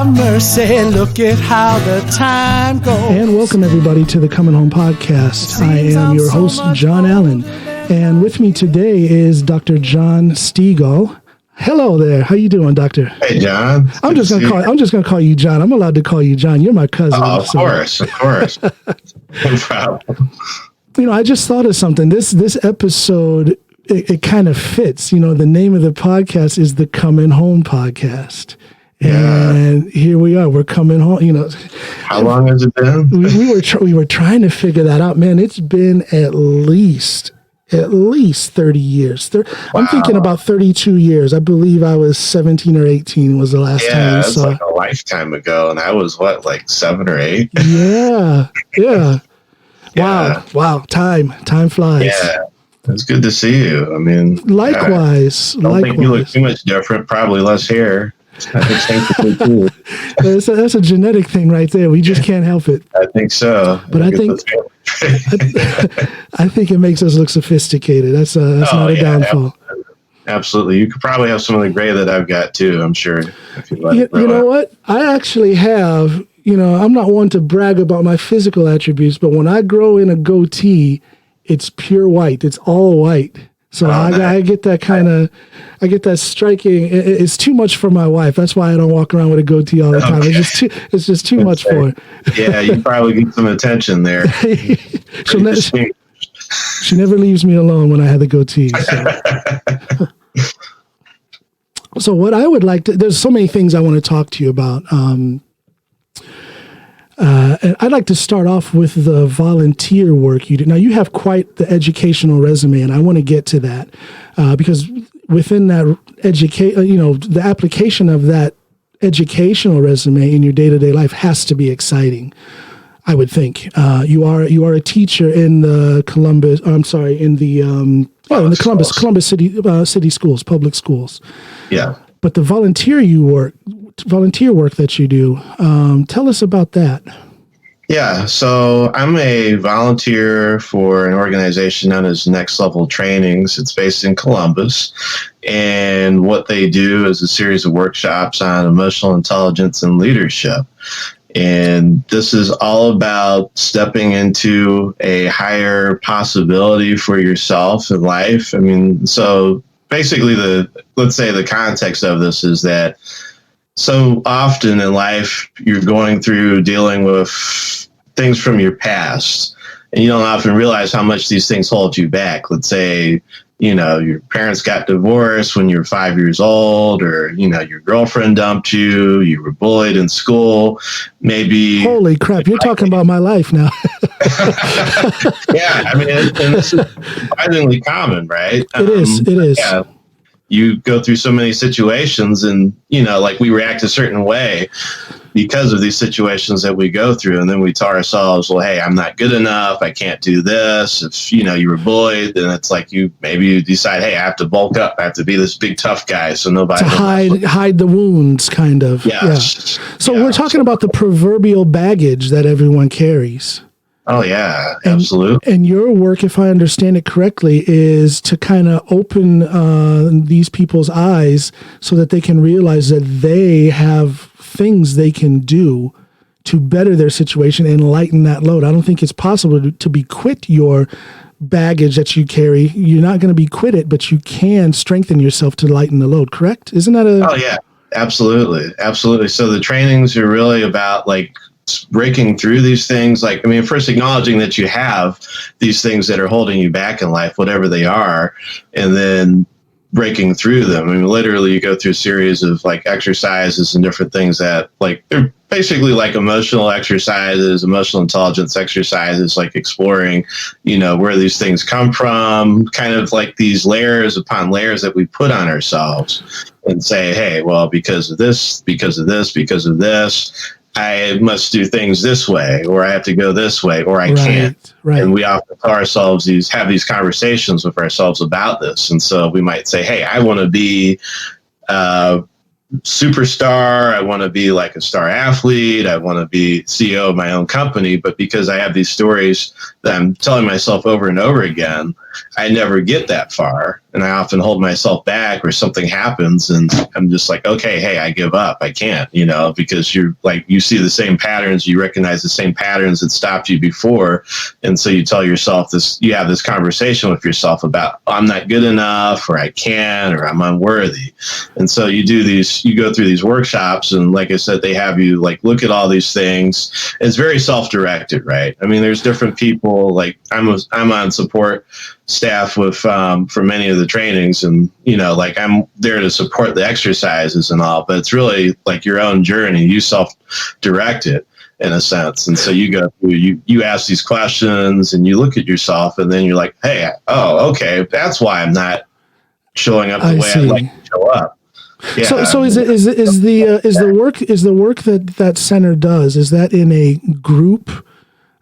have mercy, look at how the time goes. And welcome everybody to the Coming Home Podcast. I am your host, John Allen. And with me today is Doctor John Stegall. Hello there. How you doing, Doctor? Hey, John. I'm just gonna call you John. I'm allowed to call you John. You're my cousin. Oh, of course. No problem. You know, I just thought of something. This episode, it kind of fits. You know, the name of the podcast is the Coming Home Podcast. Yeah. And here we are. We're coming home. You know, how long has it been? we were trying to figure that out, man. It's been at least 30 years. Wow. I'm thinking about 32 years. I believe I was 17 or 18 was the last time we saw. Yeah, like a lifetime ago, and I was like 7 or 8. Yeah. Wow. Time flies. Yeah. It's good to see you. I mean, likewise. I don't think you look too much different. Probably less hair. That's a genetic thing right there. We just can't help it. I think so. But I think it makes us look sophisticated. That's not a downfall. Absolutely. You could probably have some of the gray that I've got too, I'm sure. If you know what? I actually have, I'm not one to brag about my physical attributes, but when I grow in a goatee, it's pure white. It's all white. So I get that I get that striking. It's too much for my wife. That's why I don't walk around with a goatee all the time. Okay. It's just too much for her. Yeah, you probably get some attention there. She never leaves me alone when I have the goatee. So what I would like to, there's so many things I want to talk to you about. And I'd like to start off with the volunteer work you do. Now, you have quite the educational resume, and I want to get to that because within that the application of that educational resume in your day-to-day life has to be exciting. I would think you are a teacher in the Columbus City schools, public schools. Yeah. But the volunteer work that you do, tell us about that. Yeah, so I'm a volunteer for an organization known as Next Level Trainings. It's based in Columbus, and what they do is a series of workshops on emotional intelligence and leadership. And this is all about stepping into a higher possibility for yourself in life. I mean, so basically let's say the context of this is that so often in life, you're going through dealing with things from your past, and you don't often realize how much these things hold you back. Let's say, your parents got divorced when you were 5 years old, or, your girlfriend dumped you, you were bullied in school, maybe. Holy crap, you're talking about my life now. Yeah, I mean, and this is surprisingly common, right? It is. Yeah. You go through so many situations and, we react a certain way because of these situations that we go through. And then we tell ourselves, well, hey, I'm not good enough. I can't do this. If, you were bullied, then it's like you decide, hey, I have to bulk up. I have to be this big, tough guy. So nobody to hide the wounds, kind of. Yeah. So we're talking about the proverbial baggage that everyone carries. Oh, yeah, absolutely. And your work, if I understand it correctly, is to kind of open these people's eyes so that they can realize that they have things they can do to better their situation and lighten that load. I don't think it's possible to be quit your baggage that you carry. You're not going to be quit it, but you can strengthen yourself to lighten the load, correct? Isn't that Oh, yeah, absolutely. Absolutely. So the trainings are really about breaking through these things, first acknowledging that you have these things that are holding you back in life, whatever they are, and then breaking through them. I mean, literally you go through a series of exercises and different things that they're basically emotional exercises, emotional intelligence exercises, exploring, where these things come from, kind of these layers upon layers that we put on ourselves and say, hey, well, because of this, I must do things this way, or I have to go this way, or I can't. Right. And we often tell ourselves have these conversations with ourselves about this. And so we might say, hey, I want to be a superstar. I want to be like a star athlete. I want to be CEO of my own company. But because I have these stories that I'm telling myself over and over again, I never get that far. and I often hold myself back, or something happens and I'm just like, okay, hey, I give up. I can't, because you're like, you see the same patterns, you recognize the same patterns that stopped you before. And so you tell yourself you have this conversation with yourself about, I'm not good enough, or I can't, or I'm unworthy. And so you go through these workshops, and like I said, they have you like look at all these things. It's very self-directed, right? I mean, there's different people. Like I'm on support staff with for many of the trainings, and like I'm there to support the exercises and all, but it's really like your own journey. You self-direct it in a sense. And so you go through, you ask these questions, and you look at yourself, and then you're like, hey, okay, that's why I'm not showing up the way I'd like to show up. Yeah. So is the work that center does, is that in a group,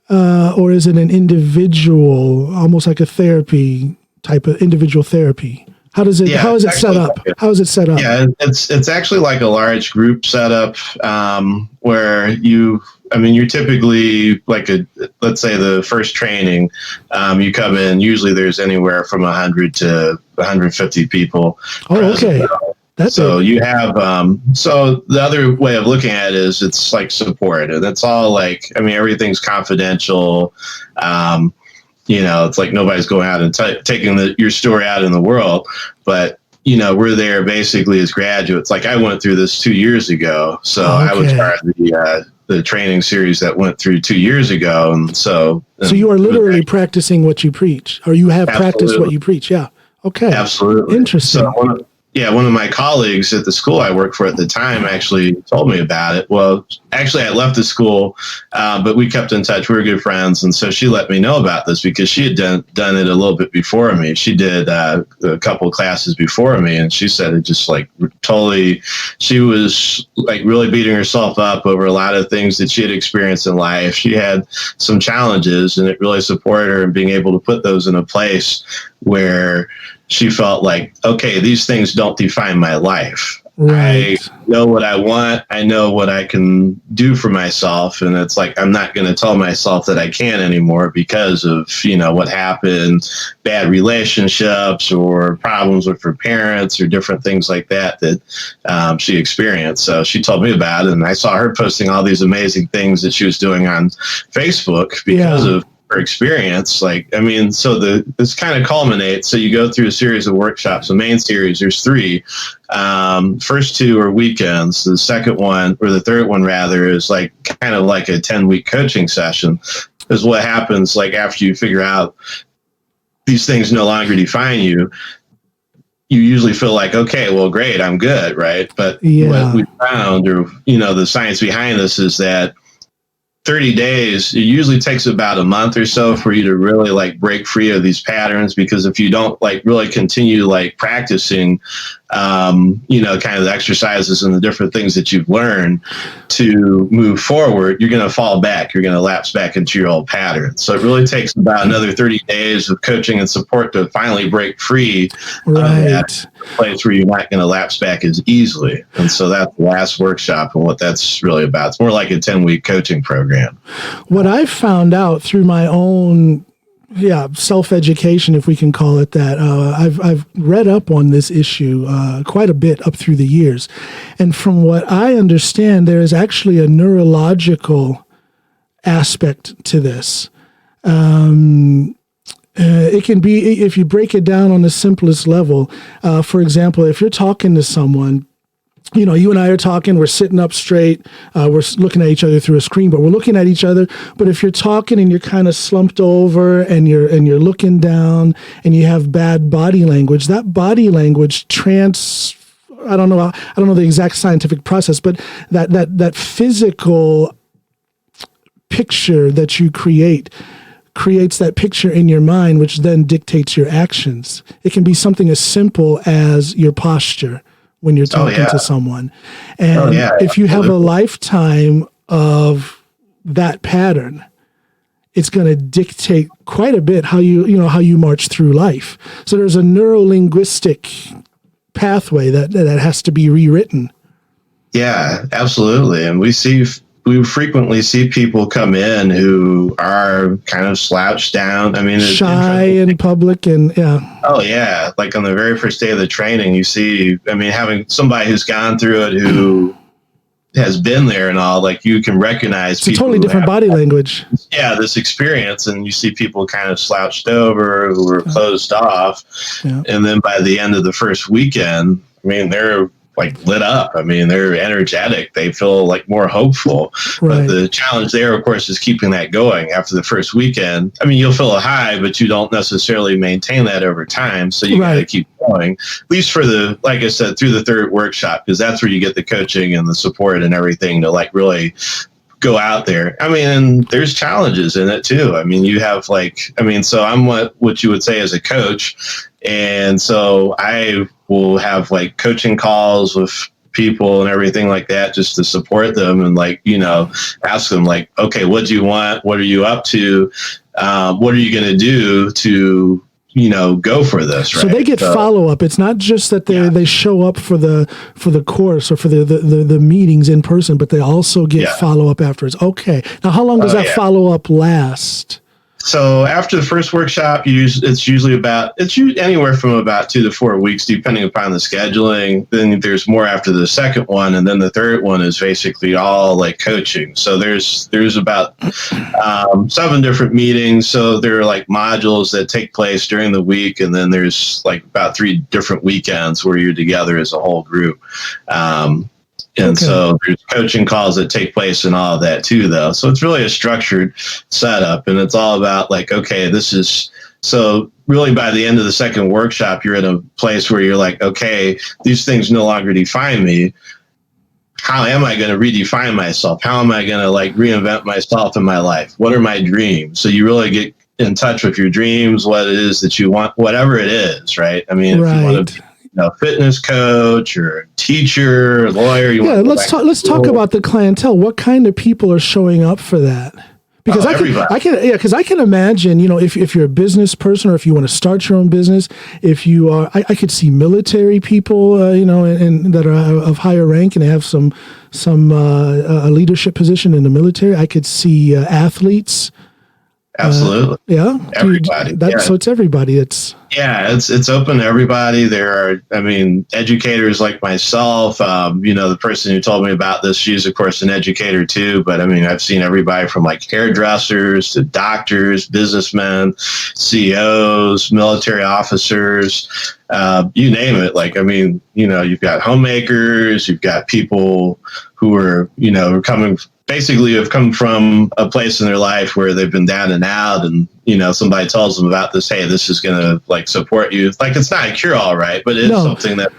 or is it an individual, almost like a therapy type of individual therapy? How is it set up? How is it set up? Yeah, it's actually like a large group setup, where you're typically like let's say the first training, you come in, usually there's anywhere from 100 to 150 people. Oh, okay. So you have, so the other way of looking at it is it's like support, and it's all like, everything's confidential. It's like nobody's going out and taking your story out in the world, but we're there basically as graduates. Like I went through this 2 years ago, so I was part of the training series that went through 2 years ago, and so you are literally practicing what you preach, or you have practiced what you preach. Yeah. Okay. Absolutely. Interesting. So one of my colleagues at the school I worked for at the time actually told me about it. Well, actually, I left the school, but we kept in touch. We were good friends. And so she let me know about this because she had done it a little bit before me. She did a couple of classes before me. And she said it just like totally, she was like really beating herself up over a lot of things that she had experienced in life. She had some challenges, and it really supported her in being able to put those in a place where she felt like, okay, these things don't define my life. Right. I know what I want. I know what I can do for myself. And it's like, I'm not going to tell myself that I can't anymore because of, what happened, bad relationships or problems with her parents or different things like that she experienced. So she told me about it, and I saw her posting all these amazing things that she was doing on Facebook because of her experience. So this kind of culminates. So you go through a series of workshops. The main series, there's 3. First 2 are weekends. The second one, or the third one rather, is like kind of like a 10-week coaching session. Because what happens, like after you figure out these things no longer define you, you usually feel like, okay, well, great, I'm good, right? But what we found, or the science behind this, is that 30 days, it usually takes about a month or so for you to really like break free of these patterns, because if you don't like really continue like practicing, kind of the exercises and the different things that you've learned to move forward, you're going to fall back. You're going to lapse back into your old patterns. So it really takes about another 30 days of coaching and support to finally break free of that place where you're not going to lapse back as easily. And so that's the last workshop and what that's really about. It's more like a 10-week coaching program. What I've found out through my own self-education, if we can call it that, I've read up on this issue quite a bit up through the years. And from what I understand, there is actually a neurological aspect to this. It can be, if you break it down on the simplest level, for example, if you're talking to someone, you and I are talking, we're sitting up straight, we're looking at each other through a screen, but we're looking at each other. But if you're talking and you're kind of slumped over and you're looking down and you have bad body language, that body language I don't know the exact scientific process, but that physical picture that you creates that picture in your mind, which then dictates your actions. It can be something as simple as your posture when you're talking to someone. And if you have a lifetime of that pattern, it's going to dictate quite a bit how you march through life. So there's a neuro-linguistic pathway that has to be rewritten. Yeah, absolutely. And we see we frequently see people come in who are kind of slouched down. I mean, shy in public, and yeah. Oh yeah, like on the very first day of the training, you see. I mean, having somebody who's gone through it, who has been there and all, like you can recognize. It's a totally different body language. Yeah, this experience, and you see people kind of slouched over, who were closed off, and then by the end of the first weekend, I mean, they're like lit up. I mean, they're energetic. They feel like more hopeful. Right. But the challenge there, of course, is keeping that going after the first weekend. I mean, you'll feel a high, but you don't necessarily maintain that over time. So you got to keep going, at least for the, like I said, through the third workshop, because that's where you get the coaching and the support and everything to like really go out there. I mean, and there's challenges in it too. I mean, you have so I'm what you would say as a coach. And so I will have like coaching calls with people and everything like that, just to support them and like, ask them like, okay, what do you want? What are you up to? What are you going to do to, go for this? Right? So they get follow up. It's not just that they show up for the course or for the meetings in person, but they also get follow up afterwards. Okay. Now, how long does that follow up last? So after the first workshop, it's usually anywhere from about 2 to 4 weeks, depending upon the scheduling. Then there's more after the second one, and then the third one is basically all like coaching. So there's about 7 different meetings. So there are like modules that take place during the week, and then there's like about 3 different weekends where you're together as a whole group. So there's coaching calls that take place and all of that too, though. So it's really a structured setup, and it's all about like, okay, so really by the end of the second workshop, you're in a place where you're like, okay, these things no longer define me. How am I going to redefine myself? How am I going to like reinvent myself in my life? What are my dreams? So you really get in touch with your dreams, what it is that you want, whatever it is, right? I mean, if you want to be fitness coach or teacher, lawyer. Let's talk about the clientele. What kind of people are showing up for that? Because I can imagine, if you're a business person or if you want to start your own business, if you are, I could see military people, and that are of higher rank and have some a leadership position in the military. I could see athletes. Absolutely. Everybody. So it's everybody. It's open to everybody. There are, educators like myself. The person who told me about this, she's of course an educator too. But I've seen everybody from like hairdressers to doctors, businessmen, CEOs, military officers, you name it. You've got homemakers, you've got people who are, have come from a place in their life where they've been down and out, and somebody tells them about this. Hey, this is going to like support you. Like it's not a cure-all, right? But it's something that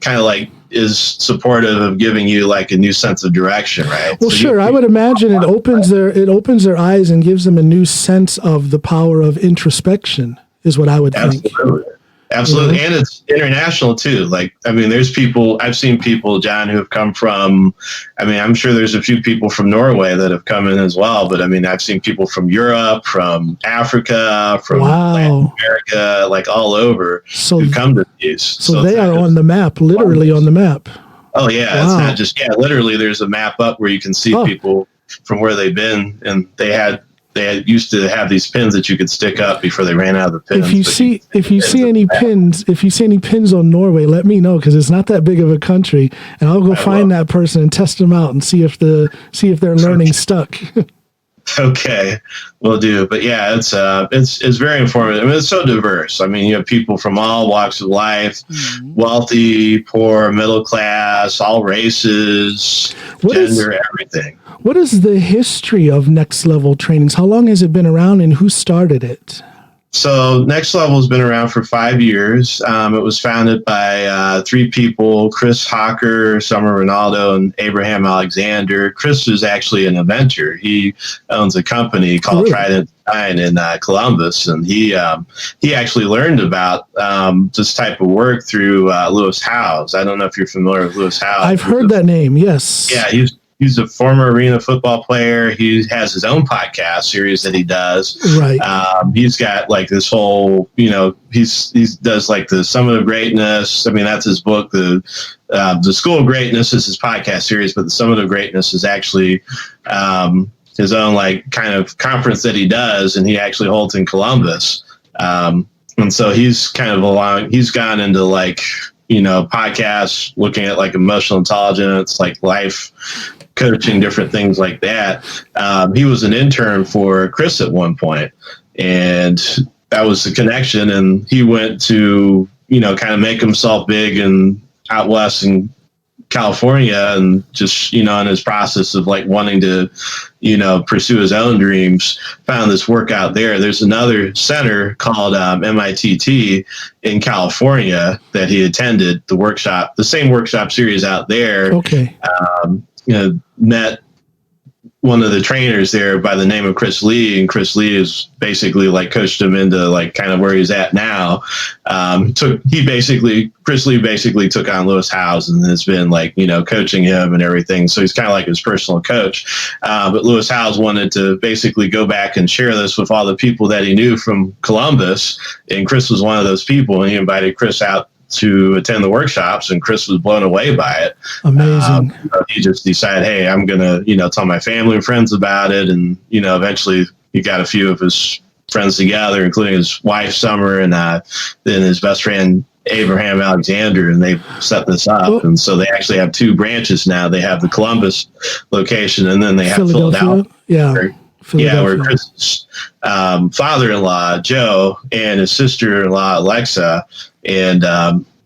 kind of like is supportive of giving you like a new sense of direction, right? Well, sure. I would imagine it opens their eyes and gives them a new sense of the power of introspection. Is what I would think. Absolutely. And it's international too. I've seen people, John, who have come from, I'm sure there's a few people from Norway that have come in as well, but I've seen people from Europe, from Africa, from Latin America, like all over who come to these. So they are on the map, literally on the map. Oh yeah. It's not just, literally there's a map up where you can see people from where they've been, and they used to have these pins that you could stick up before they ran out of the pins. If you see any pins on Norway, let me know, because it's not that big of a country, and I'll go find that person and test them out and see if their learning stuck. Okay, will do. But yeah, it's very informative. It's so diverse. You have people from all walks of life, wealthy, poor, middle class, all races, gender, everything. What is the history of Next Level Trainings? How long has it been around, and who started it? So Next Level has been around for 5 years. It was founded by 3 people: Chris Hawker, Summer Ronaldo, and Abraham Alexander. Chris is actually an inventor. He owns a company called Trident Design in Columbus, and he actually learned about this type of work through Lewis Howes. I don't know if you're familiar with Lewis Howes. I've heard that name. Yes. Yeah, he's a former arena football player. He has his own podcast series that he does. Right. He's got like this whole, he does like the Summit of Greatness. I mean, that's his book. The School of Greatness is his podcast series, but the Summit of Greatness is actually his own like kind of conference that he does, and he actually holds in Columbus. And so he's kind of he's gone into like, podcasts, looking at like emotional intelligence, like life coaching, different things like that. He was an intern for Chris at one point, and that was the connection. And he went to, kind of make himself big and out west in California, and just, in his process of like wanting to, pursue his own dreams, found this work out there. There's another center called MITT in California that he attended the same workshop series out there. Okay. Met one of the trainers there by the name of Chris Lee, and Chris Lee is basically like coached him into like kind of where he's at now. Chris Lee basically took on Lewis Howes and has been like, coaching him and everything. So he's kind of like his personal coach. But Lewis Howes wanted to basically go back and share this with all the people that he knew from Columbus. And Chris was one of those people, and he invited Chris out to attend the workshops, and Chris was blown away by it. Amazing. He just decided, hey, I'm going to, tell my family and friends about it. And, eventually he got a few of his friends together, including his wife, Summer, and then his best friend, Abraham Alexander, and they set this up. And so they actually have two branches now. They have the Columbus location, and then they have Philadelphia. Where Chris's father-in-law, Joe, and his sister-in-law, Alexa, and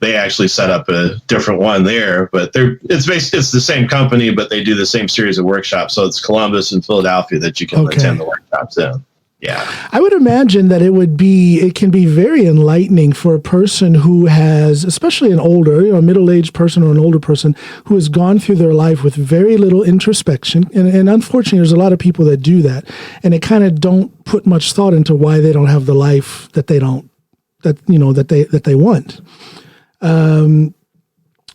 they actually set up a different one there. But it's the same company, but they do the same series of workshops. So it's Columbus and Philadelphia that you can attend the workshops in. Yeah. I would imagine that it can be very enlightening for a person who has, especially an older, a middle-aged person or an older person who has gone through their life with very little introspection. And unfortunately, there's a lot of people that do that, and they kind of don't put much thought into why they don't have the life that they want.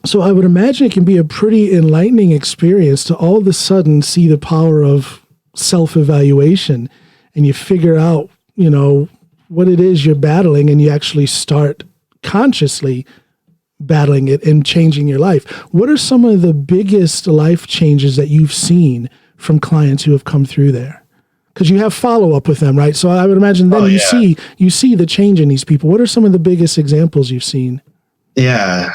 So I would imagine it can be a pretty enlightening experience to all of a sudden see the power of self-evaluation, and you figure out, what it is you're battling, and you actually start consciously battling it and changing your life. What are some of the biggest life changes that you've seen from clients who have come through there? Because you have follow-up with them, right? So I would imagine then you see the change in these people. What are some of the biggest examples you've seen? Yeah,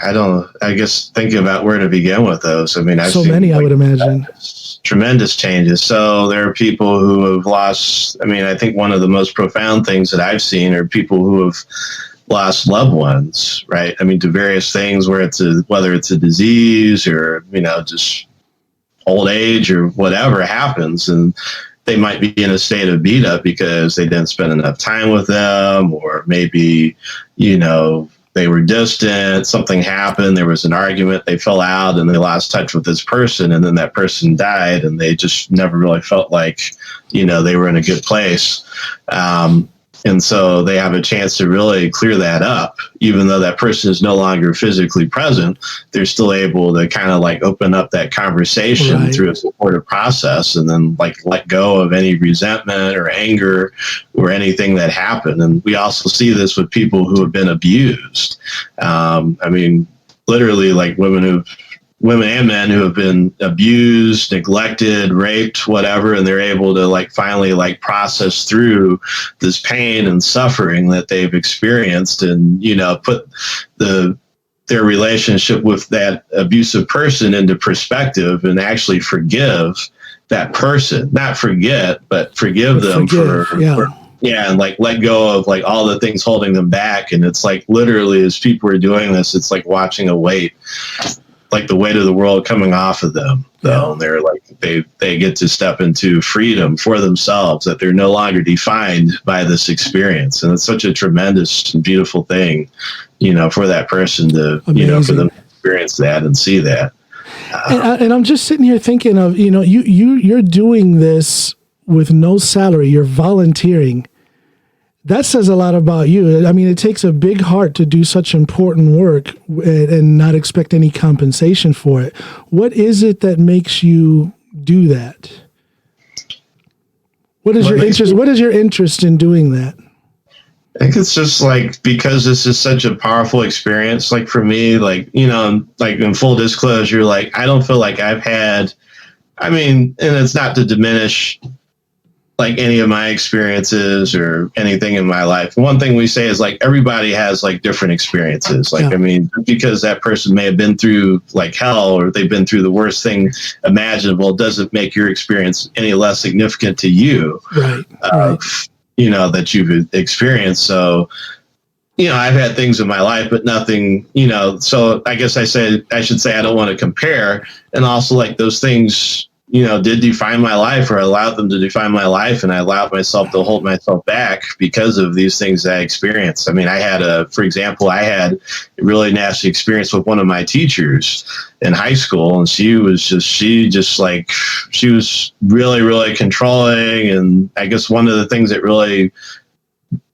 I guess thinking about where to begin with those. I mean, I've seen many, I would imagine. Tremendous changes. So there are people who have lost, I think one of the most profound things that I've seen are people who have lost loved ones, right? To various things, whether it's a disease or, just old age or whatever happens. And they might be in a state of beat up because they didn't spend enough time with them, or maybe, they were distant, something happened, there was an argument, they fell out and they lost touch with this person, and then that person died, and they just never really felt like, they were in a good place. And so they have a chance to really clear that up. Even though that person is no longer physically present, they're still able to kind of like open up that conversation through a supportive process, and then like let go of any resentment or anger or anything that happened. And we also see this with people who have been abused. Literally like women and men who have been abused, neglected, raped, whatever, and they're able to like finally like process through this pain and suffering that they've experienced, and put their relationship with that abusive person into perspective, and actually forgive that person, not forget, but forgive them and like let go of like all the things holding them back. And it's like literally, as people are doing this, it's like watching a weight, like the weight of the world coming off of them, though. And they're like, they get to step into freedom for themselves, that they're no longer defined by this experience. And it's such a tremendous and beautiful thing, for that person to, for them to experience that and see that. And I'm just sitting here thinking of, you're doing this with no salary, you're volunteering. That says a lot about you. It takes a big heart to do such important work and not expect any compensation for it. What is it that makes you do that? What is your interest? What is your interest in doing that? I think it's just like, because this is such a powerful experience, like for me, like, like in full disclosure, like I don't feel like I've had, and it's not to diminish like any of my experiences or anything in my life. One thing we say is like everybody has like different experiences. Like, because that person may have been through like hell or they've been through the worst thing imaginable doesn't make your experience any less significant to you. Right. That you've experienced. So, I've had things in my life, but nothing, so I guess I should say I don't want to compare. And also like those things, did define my life, or allowed them to define my life. And I allowed myself to hold myself back because of these things that I experienced. For example, I had a really nasty experience with one of my teachers in high school. And she was really, really controlling. And I guess one of the things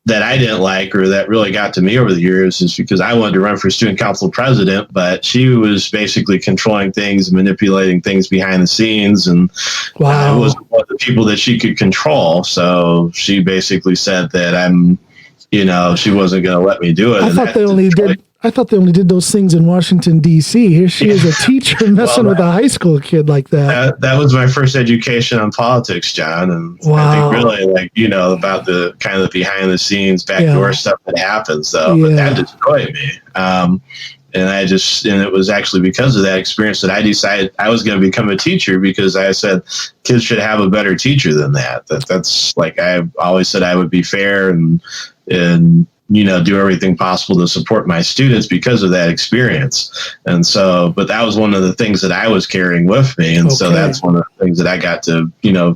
that I didn't like, or that really got to me over the years, is because I wanted to run for student council president, but she was basically controlling things, manipulating things behind the scenes, and I wasn't one of the people that she could control. So she basically said that she wasn't going to let me do it. I thought they only did those things in Washington, D.C. Here she is, a teacher messing with a high school kid like that. That was my first education on politics, John. And I think really about the kind of behind the scenes, backdoor stuff that happens, though. But that destroyed me. And it was actually because of that experience that I decided I was going to become a teacher, because I said kids should have a better teacher than that. That's like, I always said I would be fair and do everything possible to support my students because of that experience. And so, but that was one of the things that I was carrying with me. And so that's one of the things that I got to,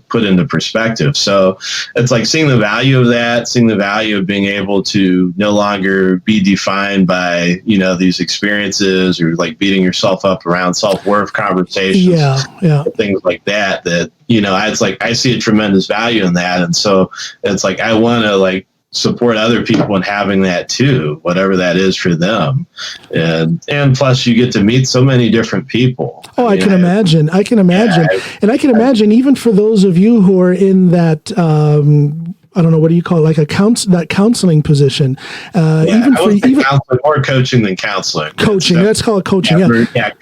put into perspective. So it's like seeing the value of that, seeing the value of being able to no longer be defined by, these experiences, or like beating yourself up around self-worth conversations, things like that, it's like, I see a tremendous value in that. And so it's like, I want to support other people in having that too, whatever that is for them. And plus you get to meet so many different people. I can imagine. And I can imagine even for those of you who are in that, I don't know, what do you call it? Like that counseling position. Counseling or coaching than counseling. Coaching. Let's call it coaching.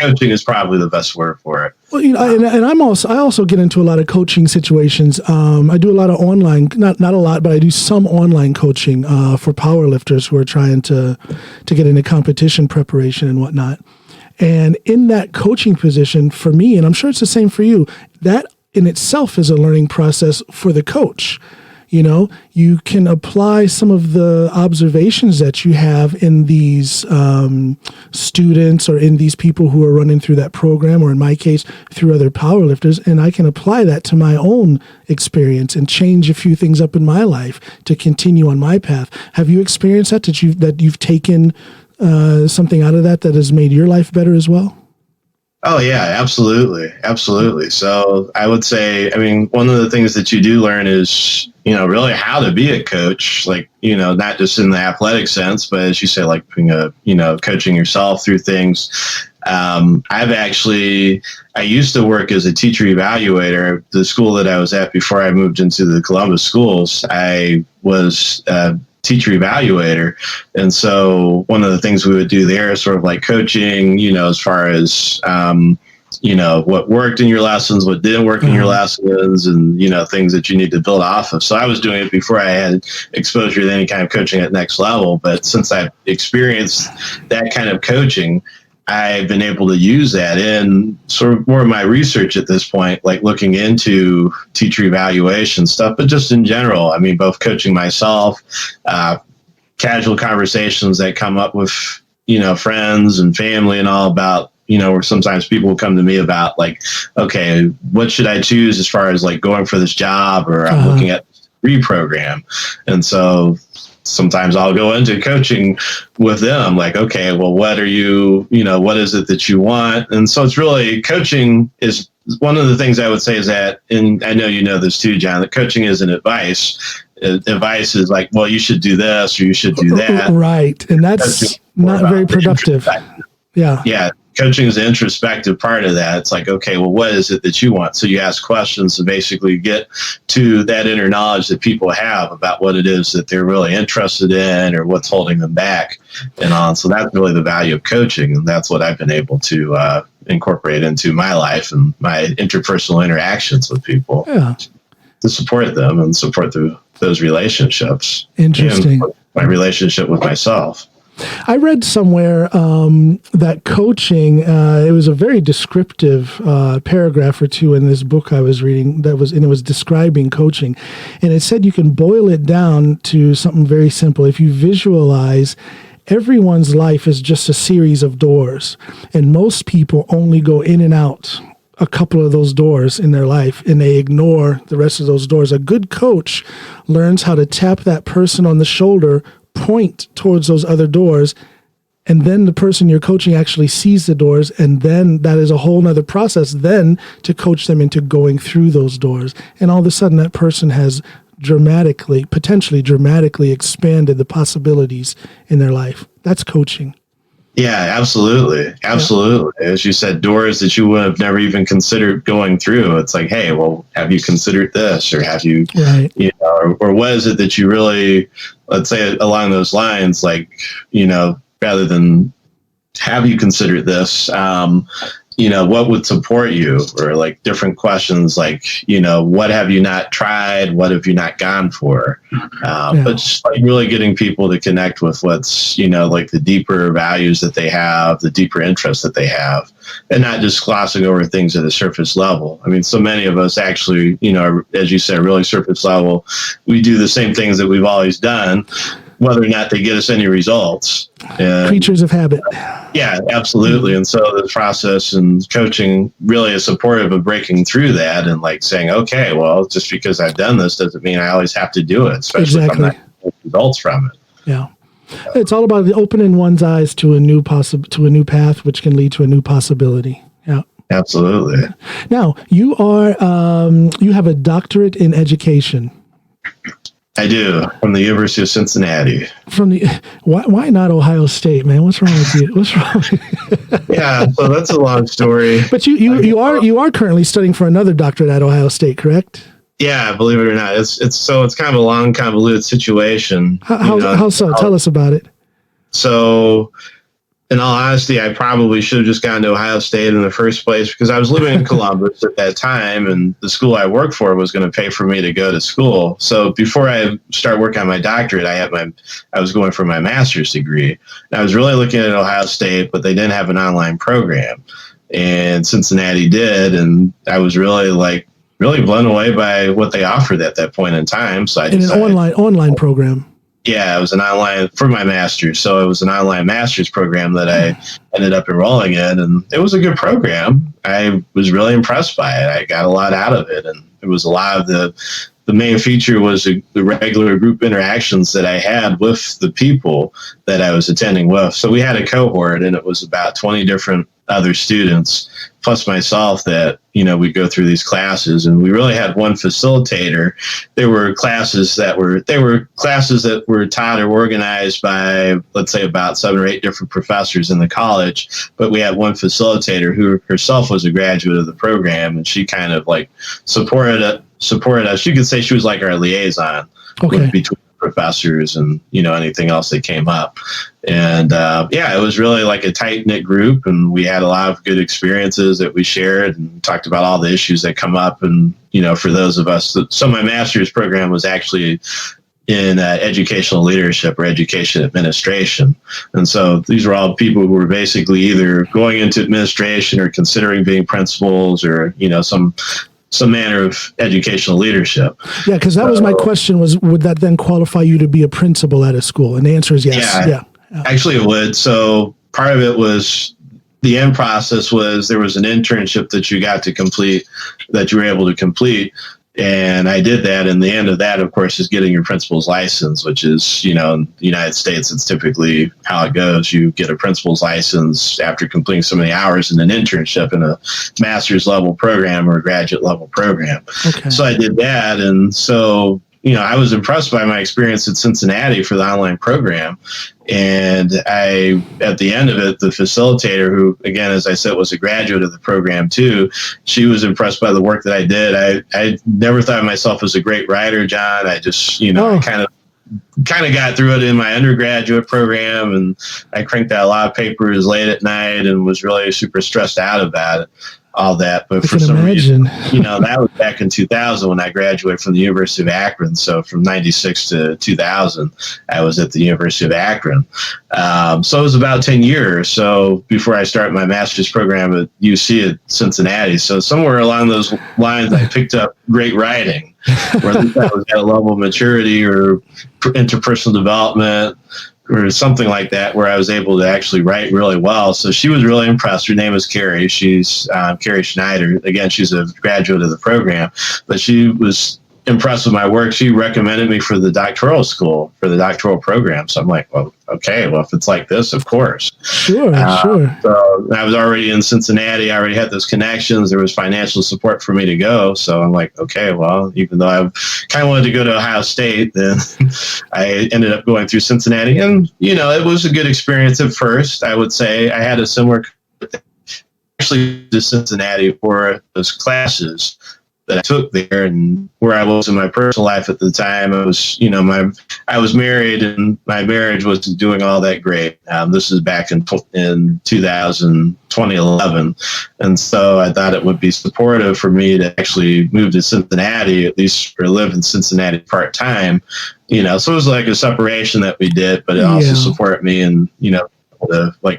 Coaching is probably the best word for it. Well, and I also get into a lot of coaching situations. I do a lot of online, not a lot, but I do some online coaching for powerlifters who are trying to get into competition preparation and whatnot. And in that coaching position, for me, and I'm sure it's the same for you, that in itself is a learning process for the coach. You can apply some of the observations that you have in these students, or in these people who are running through that program, or in my case, through other powerlifters, and I can apply that to my own experience and change a few things up in my life to continue on my path. Have you experienced that you've taken something out of that has made your life better as well? Oh, yeah, absolutely. Absolutely. So I would say, one of the things that you do learn is, really how to be a coach, like, not just in the athletic sense, but as you say, like, coaching yourself through things. I used to work as a teacher evaluator. The school that I was at before I moved into the Columbus schools, I was teacher evaluator. And so one of the things we would do there is sort of like coaching, as far as, what worked in your lessons, what didn't work in your lessons, and, things that you need to build off of. So I was doing it before I had exposure to any kind of coaching at next level. But since I've experienced that kind of coaching, I've been able to use that in sort of more of my research at this point, like looking into teacher evaluation stuff, but just in general. Both coaching myself, casual conversations that come up with, friends and family and all about, where sometimes people will come to me about like, okay, what should I choose as far as like going for this job, or I'm looking at this degree program. And so sometimes I'll go into coaching with them, like, okay, well, what are you, what is it that you want? And so it's really, coaching is one of the things I would say is that, and I know you know this too, John, that coaching isn't advice. Advice is like, well, you should do this or you should do that. Right. And that's not very productive. Yeah. Yeah. coaching is the introspective part of that. It's like, okay, well, what is it that you want? So you ask questions to basically get to that inner knowledge that people have about what it is that they're really interested in or what's holding them back and on. So that's really the value of coaching. And that's what I've been able to incorporate into my life and my interpersonal interactions with people to support them and support those relationships. Interesting. And my relationship with myself. I read somewhere that coaching, it was a very descriptive paragraph or two in this book I was reading and it was describing coaching. And it said you can boil it down to something very simple. If you visualize everyone's life is just a series of doors, and most people only go in and out a couple of those doors in their life, and they ignore the rest of those doors. A good coach learns how to tap that person on the shoulder, point towards those other doors, and then the person you're coaching actually sees the doors, and then that is a whole nother process then to coach them into going through those doors. And all of a sudden that person has potentially dramatically expanded the possibilities in their life. That's coaching. Yeah, absolutely. Absolutely. Yeah. As you said, doors that you would have never even considered going through. It's like, hey, well, have you considered this? Or have you, or what is it that you really, let's say along those lines, like, rather than have you considered this, what would support you, or like different questions like, what have you not tried? What have you not gone for? But just like really getting people to connect with what's, like the deeper values that they have, the deeper interests that they have, and not just glossing over things at a surface level. I mean, so many of us actually, as you said, really surface level, we do the same things that we've always done, whether or not they get us any results. And, creatures of habit. Yeah, absolutely. And so the process and coaching really is supportive of breaking through that and like saying, okay, well, just because I've done this doesn't mean I always have to do it, especially if I'm not getting results from it. Yeah. It's all about opening one's eyes to a new path, which can lead to a new possibility. Yeah. Absolutely. Now, you have a doctorate in education. I do, from the University of Cincinnati. Why not Ohio State, man? What's wrong with you? What's wrong? Yeah, so that's a long story. But you are currently studying for another doctorate at Ohio State, correct? Yeah, believe it or not, it's kind of a long, convoluted situation. How so? Tell us about it. So, in all honesty, I probably should have just gone to Ohio State in the first place because I was living in Columbus at that time, and the school I worked for was going to pay for me to go to school. So before I start working on my doctorate, I was going for my master's degree. And I was really looking at Ohio State, but they didn't have an online program, and Cincinnati did, and I was really blown away by what they offered at that point in time. So I decided, an online program. Yeah, it was an online for my master's. So it was an online master's program that I ended up enrolling in, and it was a good program. I was really impressed by it. I got a lot out of it, and it was a lot of the main feature was the regular group interactions that I had with the people that I was attending with. So we had a cohort, and it was about 20 different other students, plus myself, that, we'd go through these classes, and we really had one facilitator. There were classes that were taught or organized by, let's say, about 7 or 8 different professors in the college, but we had one facilitator who herself was a graduate of the program, and she kind of like supported us. You could say she was like our liaison between professors and anything else that came up. And it was really like a tight-knit group, and we had a lot of good experiences that we shared and talked about all the issues that come up. And for those of us so my master's program was actually in educational leadership or education administration, and so these were all people who were basically either going into administration or considering being principals or some manner of educational leadership. Yeah, because that was my question, would that then qualify you to be a principal at a school? And the answer is yes. Yeah. Actually it would. So part of it was, the end process was there was an internship that you got to complete, that you were able to complete. And I did that. And the end of that, of course, is getting your principal's license, which is, in the United States, it's typically how it goes. You get a principal's license after completing so many hours in an internship in a master's level program or a graduate level program. Okay. So I did that. And so I was impressed by my experience at Cincinnati for the online program. And at the end of it, the facilitator, who, again, as I said, was a graduate of the program too, she was impressed by the work that I did. I never thought of myself as a great writer, John. I just, I kind of got through it in my undergraduate program, and I cranked out a lot of papers late at night and was really super stressed out about it. All that, but for some reason, that was back in 2000 when I graduated from the University of Akron. So from 96 to 2000, I was at the University of Akron. So it was about 10 years. So before I started my master's program at UC at Cincinnati. So somewhere along those lines, I picked up great writing, whether that was at a level of maturity or interpersonal development, or something like that, where I was able to actually write really well. So she was really impressed. Her name is Carrie. She's Carrie Schneider. Again, she's a graduate of the program, but she was impressed with my work. She recommended me for the doctoral school, for the doctoral program. So I'm like, well, okay, well, if it's like this, of course. Sure. So I was already in Cincinnati. I already had those connections. There was financial support for me to go. So I'm like, okay, well, even though I kind of wanted to go to Ohio State, then I ended up going through Cincinnati. And, it was a good experience at first. I would say I had a similar, actually, to Cincinnati for those classes that I took there, and where I was in my personal life at the time. I was, I was married, and my marriage wasn't doing all that great. This is back in 2011, and so I thought it would be supportive for me to actually move to Cincinnati, at least, or live in Cincinnati part time. So it was like a separation that we did, but it also supported me, and to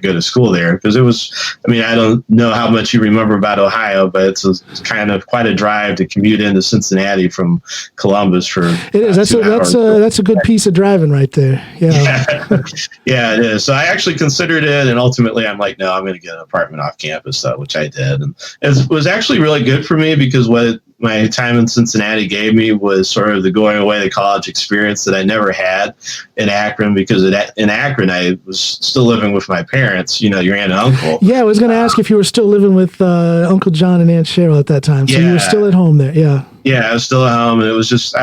go to school there, because it was, I don't know how much you remember about Ohio, but it's kind of quite a drive to commute into Cincinnati from Columbus for it is. That's a good piece of driving right there. Yeah. It is. So I actually considered it, and ultimately I'm like, no, I'm going to get an apartment off campus, though, which I did, and it was actually really good for me, because what my time in Cincinnati gave me was sort of the going away to college experience that I never had in Akron, because in Akron I was still living with my parents, your aunt and uncle. Yeah, I was going to ask if you were still living with Uncle John and Aunt Cheryl at that time. So you were still at home there, yeah. Yeah, I was still at home, and it was just,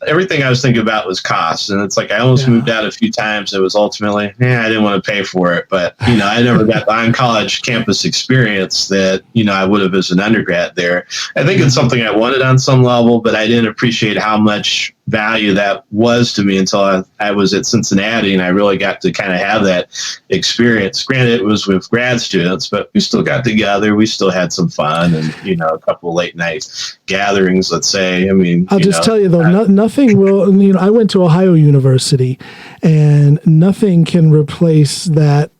everything I was thinking about was cost. And it's like, I almost moved out a few times. It was ultimately, I didn't want to pay for it. But, I never got the on-college campus experience that, I would have as an undergrad there. I think it's something I wanted on some level, but I didn't appreciate how much value that was to me until I was at Cincinnati, and I really got to kind of have that experience. Granted, it was with grad students, but we still got together. We still had some fun, and, a couple of late night gatherings, let's say. I'll just tell you, though, nothing will, I went to Ohio University, and nothing can replace that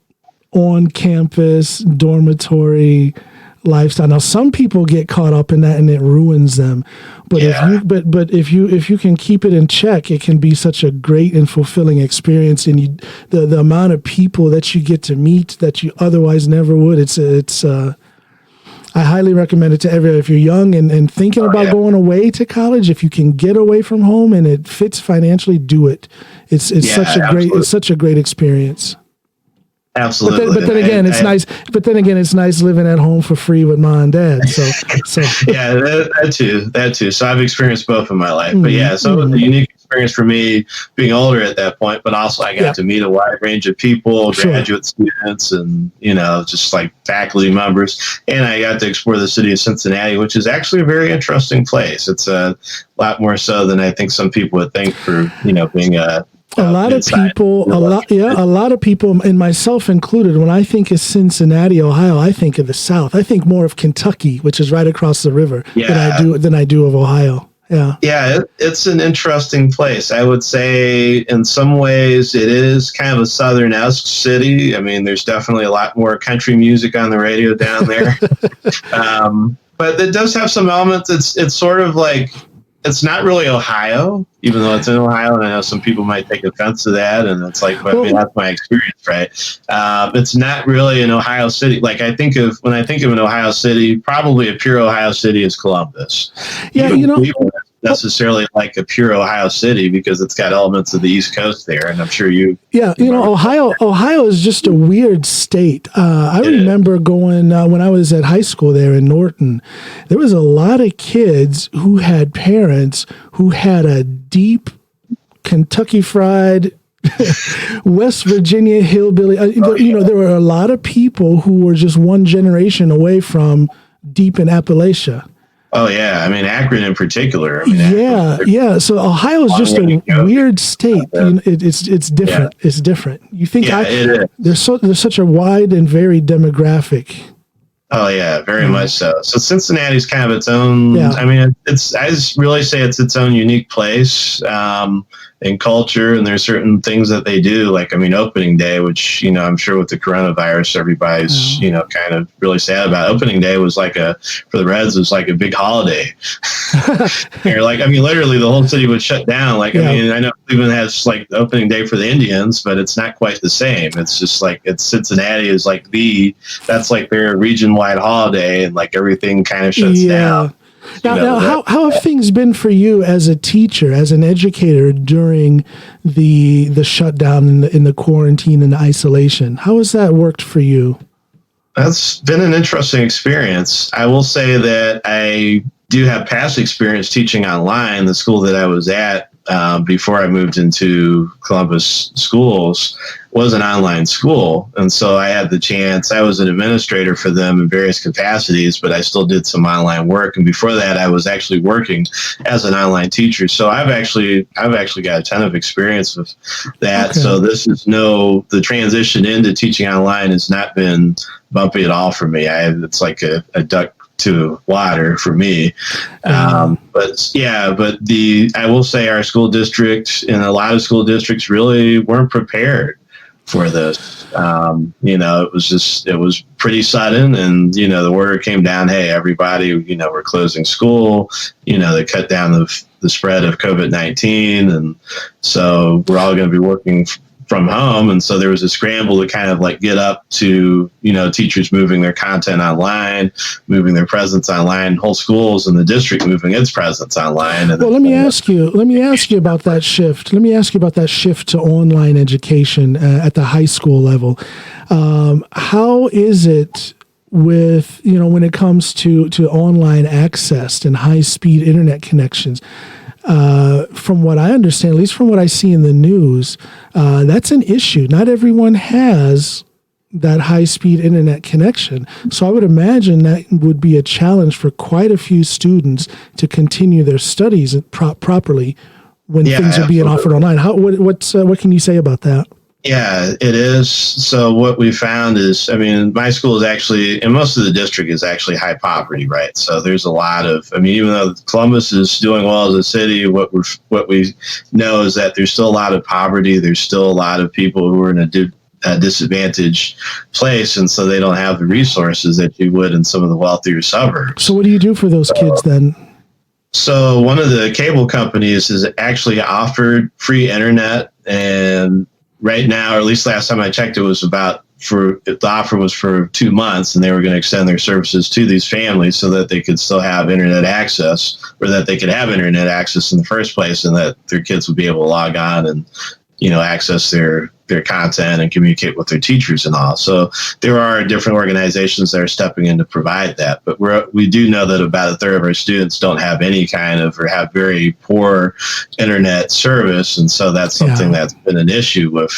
on-campus dormitory lifestyle. Now, some people get caught up in that, and it ruins them. But if you can keep it in check, it can be such a great and fulfilling experience. And the amount of people that you get to meet that you otherwise never would. I highly recommend it to everyone. If you're young and thinking about going away to college, if you can get away from home and it fits financially, do it. It's such a great experience. Absolutely. But then again, it's nice. But then again, it's nice living at home for free with mom and dad. So yeah, that too. So I've experienced both in my life. But so it was a unique experience for me being older at that point. But also, I got to meet a wide range of people, graduate students, and just like faculty members. And I got to explore the city of Cincinnati, which is actually a very interesting place. It's a lot more so than I think some people would think for being a lot of people, and myself included, when I think of Cincinnati, Ohio, I think of the South. I think more of Kentucky, which is right across the river, than I do of Ohio. Yeah, it's an interesting place. I would say in some ways it is kind of a Southern-esque city. There's definitely a lot more country music on the radio down there. But it does have some elements. It's sort of like, it's not really Ohio, even though it's in Ohio, and I know some people might take offense to that, and it's like, that's my experience, right? It's not really an Ohio city. Like when I think of an Ohio city, probably a pure Ohio city is Columbus. Yeah, necessarily like a pure Ohio City because it's got elements of the East Coast there, and I'm sure you. Yeah, Ohio is just a weird state. I remember going when I was at high school there in Norton. There was a lot of kids who had parents who had a deep Kentucky Fried West Virginia hillbilly. There were a lot of people who were just one generation away from deep in Appalachia. Oh yeah, I mean Akron in particular. Yeah. So Ohio is just a weird state. It's different. Yeah. It's different. You think there's such a wide and varied demographic. Oh yeah, very much so. So Cincinnati's kind of its own. Yeah. I mean, I just really say it's its own unique place in culture, and there's certain things that they do. Like, I mean, opening day, which I'm sure with the coronavirus, everybody's kind of really sad about. Opening day was for the Reds was like a big holiday. You're like, I mean, literally the whole city would shut down. I mean, I know Cleveland has like opening day for the Indians, but it's not quite the same. It's just Cincinnati is that's like their region-wide holiday, and like everything kind of shuts down. Now, how have things been for you as a teacher, as an educator during the shutdown in the quarantine and the isolation? How has that worked for you? That's been an interesting experience. I will say that I do have past experience teaching online. The school that I was at before I moved into Columbus schools was an online school. And so I had the chance, I was an administrator for them in various capacities, but I still did some online work. And before that, I was actually working as an online teacher. So I've actually got a ton of experience with that. Okay. So this is the transition into teaching online has not been bumpy at all for me. It's like a duck to water for me. I will say our school district and a lot of school districts really weren't prepared for this. It was pretty sudden, and the order came down, hey, everybody, we're closing school. They cut down the spread of COVID-19, and so we're all going to be working from home. And so there was a scramble to kind of get up to, teachers moving their content online, moving their presence online, whole schools in the district moving its presence online. Well, let me ask you about that shift. Let me ask you about that shift to online education at the high school level. How is it with, when it comes to online access and high speed internet connections? From what I understand, at least from what I see in the news, that's an issue. Not everyone has that high-speed internet connection. So I would imagine that would be a challenge for quite a few students to continue their studies properly when things are being offered online. What can you say about that? Yeah, it is. So what we found is, my school is actually, and most of the district is actually high poverty, right? So there's a lot of, even though Columbus is doing well as a city, what we know is that there's still a lot of poverty. There's still a lot of people who are in a disadvantaged place, and so they don't have the resources that you would in some of the wealthier suburbs. So what do you do for those kids then? So one of the cable companies has actually offered free internet, and right now, or at least last time I checked, the offer was for 2 months, and they were going to extend their services to these families so that they could still have internet access, or that they could have internet access in the first place, and that their kids would be able to log on and access their content and communicate with their teachers and all. So there are different organizations that are stepping in to provide that. But we do know that about a third of our students don't have any kind of, or have very poor internet service. And so that's something that's been an issue with,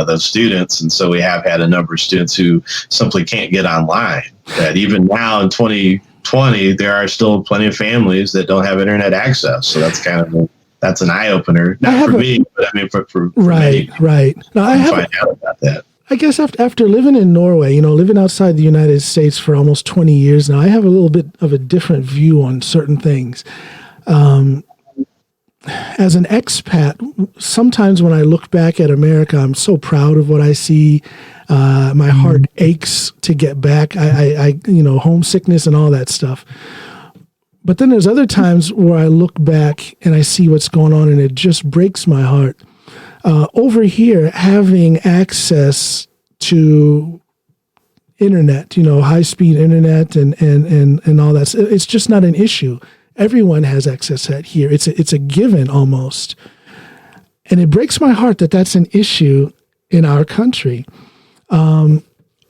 those students. And so we have had a number of students who simply can't get online. That even now in 2020, there are still plenty of families that don't have internet access. So that's kind of that's an eye opener, not for me, but for right. many. Right. Now I find out about that. I guess after living in Norway, living outside the United States for almost 20 years now, I have a little bit of a different view on certain things. As an expat, sometimes when I look back at America, I'm so proud of what I see. My heart aches to get back. I homesickness and all that stuff. But then there's other times where I look back and I see what's going on, and it just breaks my heart. Over here, having access to internet, high-speed internet and all that, it's just not an issue. Everyone has access to that here. It's a given almost. And it breaks my heart that that's an issue in our country. Do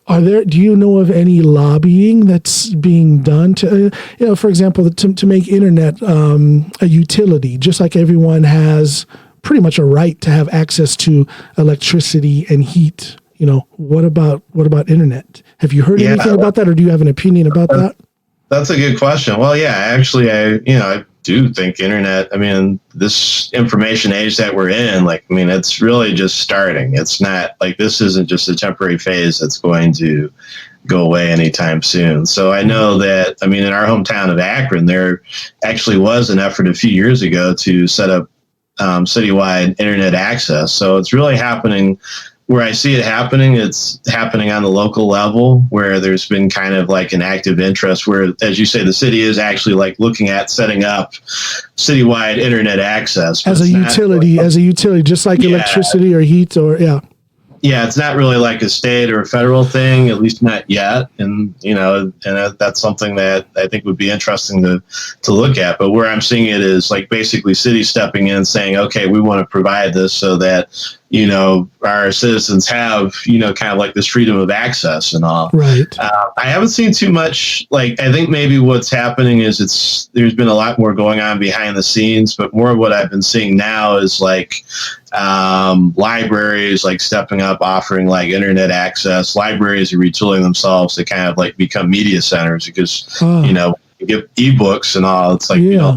you know of any lobbying that's being done to, for example, to make internet a utility, just like everyone has pretty much a right to have access to electricity and heat? What about internet? Have you heard anything about that, or do you have an opinion about that? That's a good question. Well, yeah, actually, I do think internet, this information age that we're in, it's really just starting. It's not like, this isn't just a temporary phase that's going to go away anytime soon. So I know that, in our hometown of Akron, there actually was an effort a few years ago to set up citywide internet access. So it's really happening. Where I see it happening, it's happening on the local level, where there's been kind of like an active interest where, as you say, the city is actually like looking at setting up citywide internet access. As a utility, just like electricity or heat Yeah, it's not really like a state or a federal thing, at least not yet. And, that's something that I think would be interesting to look at. But where I'm seeing it is like basically cities stepping in and saying, okay, we want to provide this so that, our citizens have, kind of like this freedom of access and all. Right. I haven't seen too much. I think maybe what's happening is there's been a lot more going on behind the scenes, but more of what I've been seeing now is libraries stepping up, offering internet access. Libraries are retooling themselves to kind of become media centers because, you get ebooks and all. It's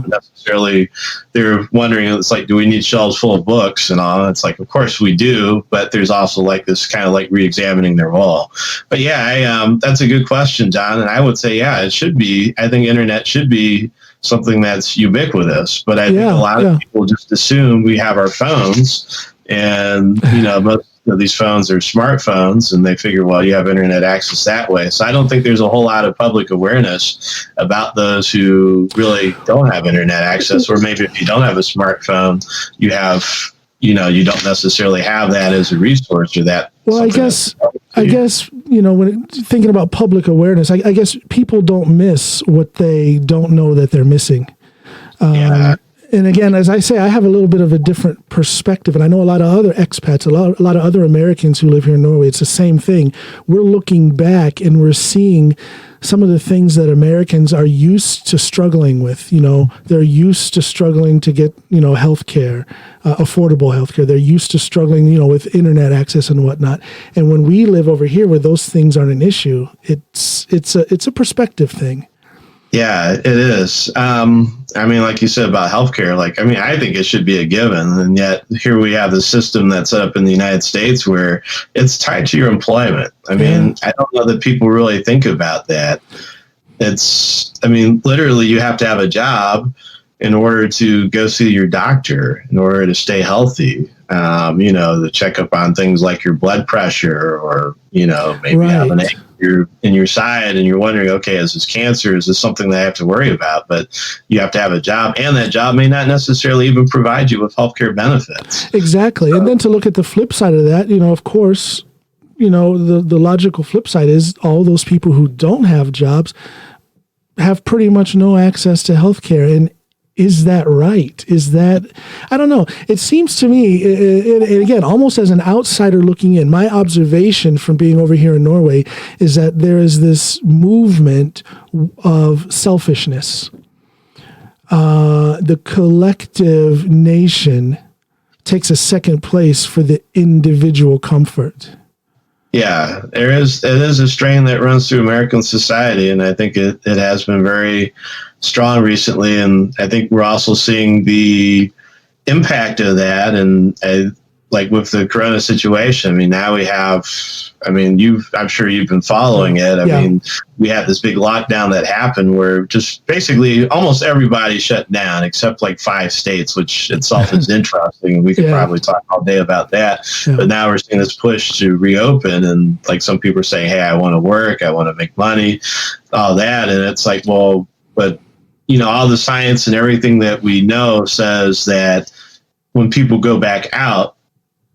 necessarily, they're wondering, it's do we need shelves full of books and all? It's of course we do, but there's also this kind of re-examining their role. But that's a good question, John. And I would say, it should be, I think internet should be something that's ubiquitous, but I think a lot of people just assume we have our phones and, most of these phones are smartphones and they figure, well, you have internet access that way. So I don't think there's a whole lot of public awareness about those who really don't have internet access, or maybe if you don't have a smartphone, you have, you don't necessarily have that as a resource or that. Well, I guess, when thinking about public awareness, I guess people don't miss what they don't know that they're missing. And again, as I say, I have a little bit of a different perspective, and I know a lot of other expats, a lot of other Americans who live here in Norway. It's the same thing. We're looking back and we're seeing some of the things that Americans are used to struggling with. They're used to struggling to get, healthcare, affordable healthcare. They're used to struggling, with internet access and whatnot. And when we live over here where those things aren't an issue, it's a perspective thing. Yeah, it is. Like you said about healthcare, I think it should be a given. And yet here we have the system that's set up in the United States where it's tied to your employment. I don't know that people really think about that. Literally you have to have a job in order to go see your doctor, in order to stay healthy. To check up on things like your blood pressure or, maybe have an ache in your side and you're wondering, okay, is this cancer? Is this something that I have to worry about? But you have to have a job, and that job may not necessarily even provide you with healthcare benefits. Exactly. And then to look at the flip side of that, of course, the logical flip side is all those people who don't have jobs have pretty much no access to healthcare. And is that right? I don't know. It seems to me, and again, almost as an outsider looking in, my observation from being over here in Norway is that there is this movement of selfishness. The collective nation takes a second place for the individual comfort. Yeah, it is a strain that runs through American society, and I think it has been very strong recently. And I think we're also seeing the impact of that. And with the Corona situation, now we have, I'm sure you've been following it. We had this big lockdown that happened where just basically almost everybody shut down except 5 states, which itself is interesting. We could probably talk all day about that. Yeah. But now we're seeing this push to reopen, and some people are saying, hey, I want to work, I want to make money, all that. And it's well, but all the science and everything that we know says that when people go back out,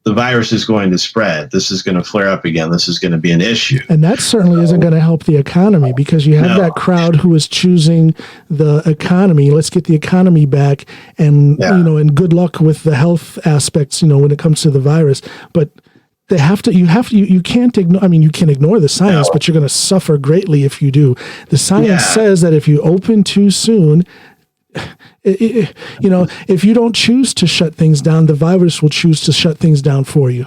the virus is going to spread. This is going to flare up again. This is going to be an issue. And that certainly isn't going to help the economy, because you have that crowd who is choosing the economy. Let's get the economy back, and and good luck with the health aspects, when it comes to the virus. But you can't ignore, you can ignore the science, but you're going to suffer greatly if you do. The science says that if you open too soon, if you don't choose to shut things down, the virus will choose to shut things down for you.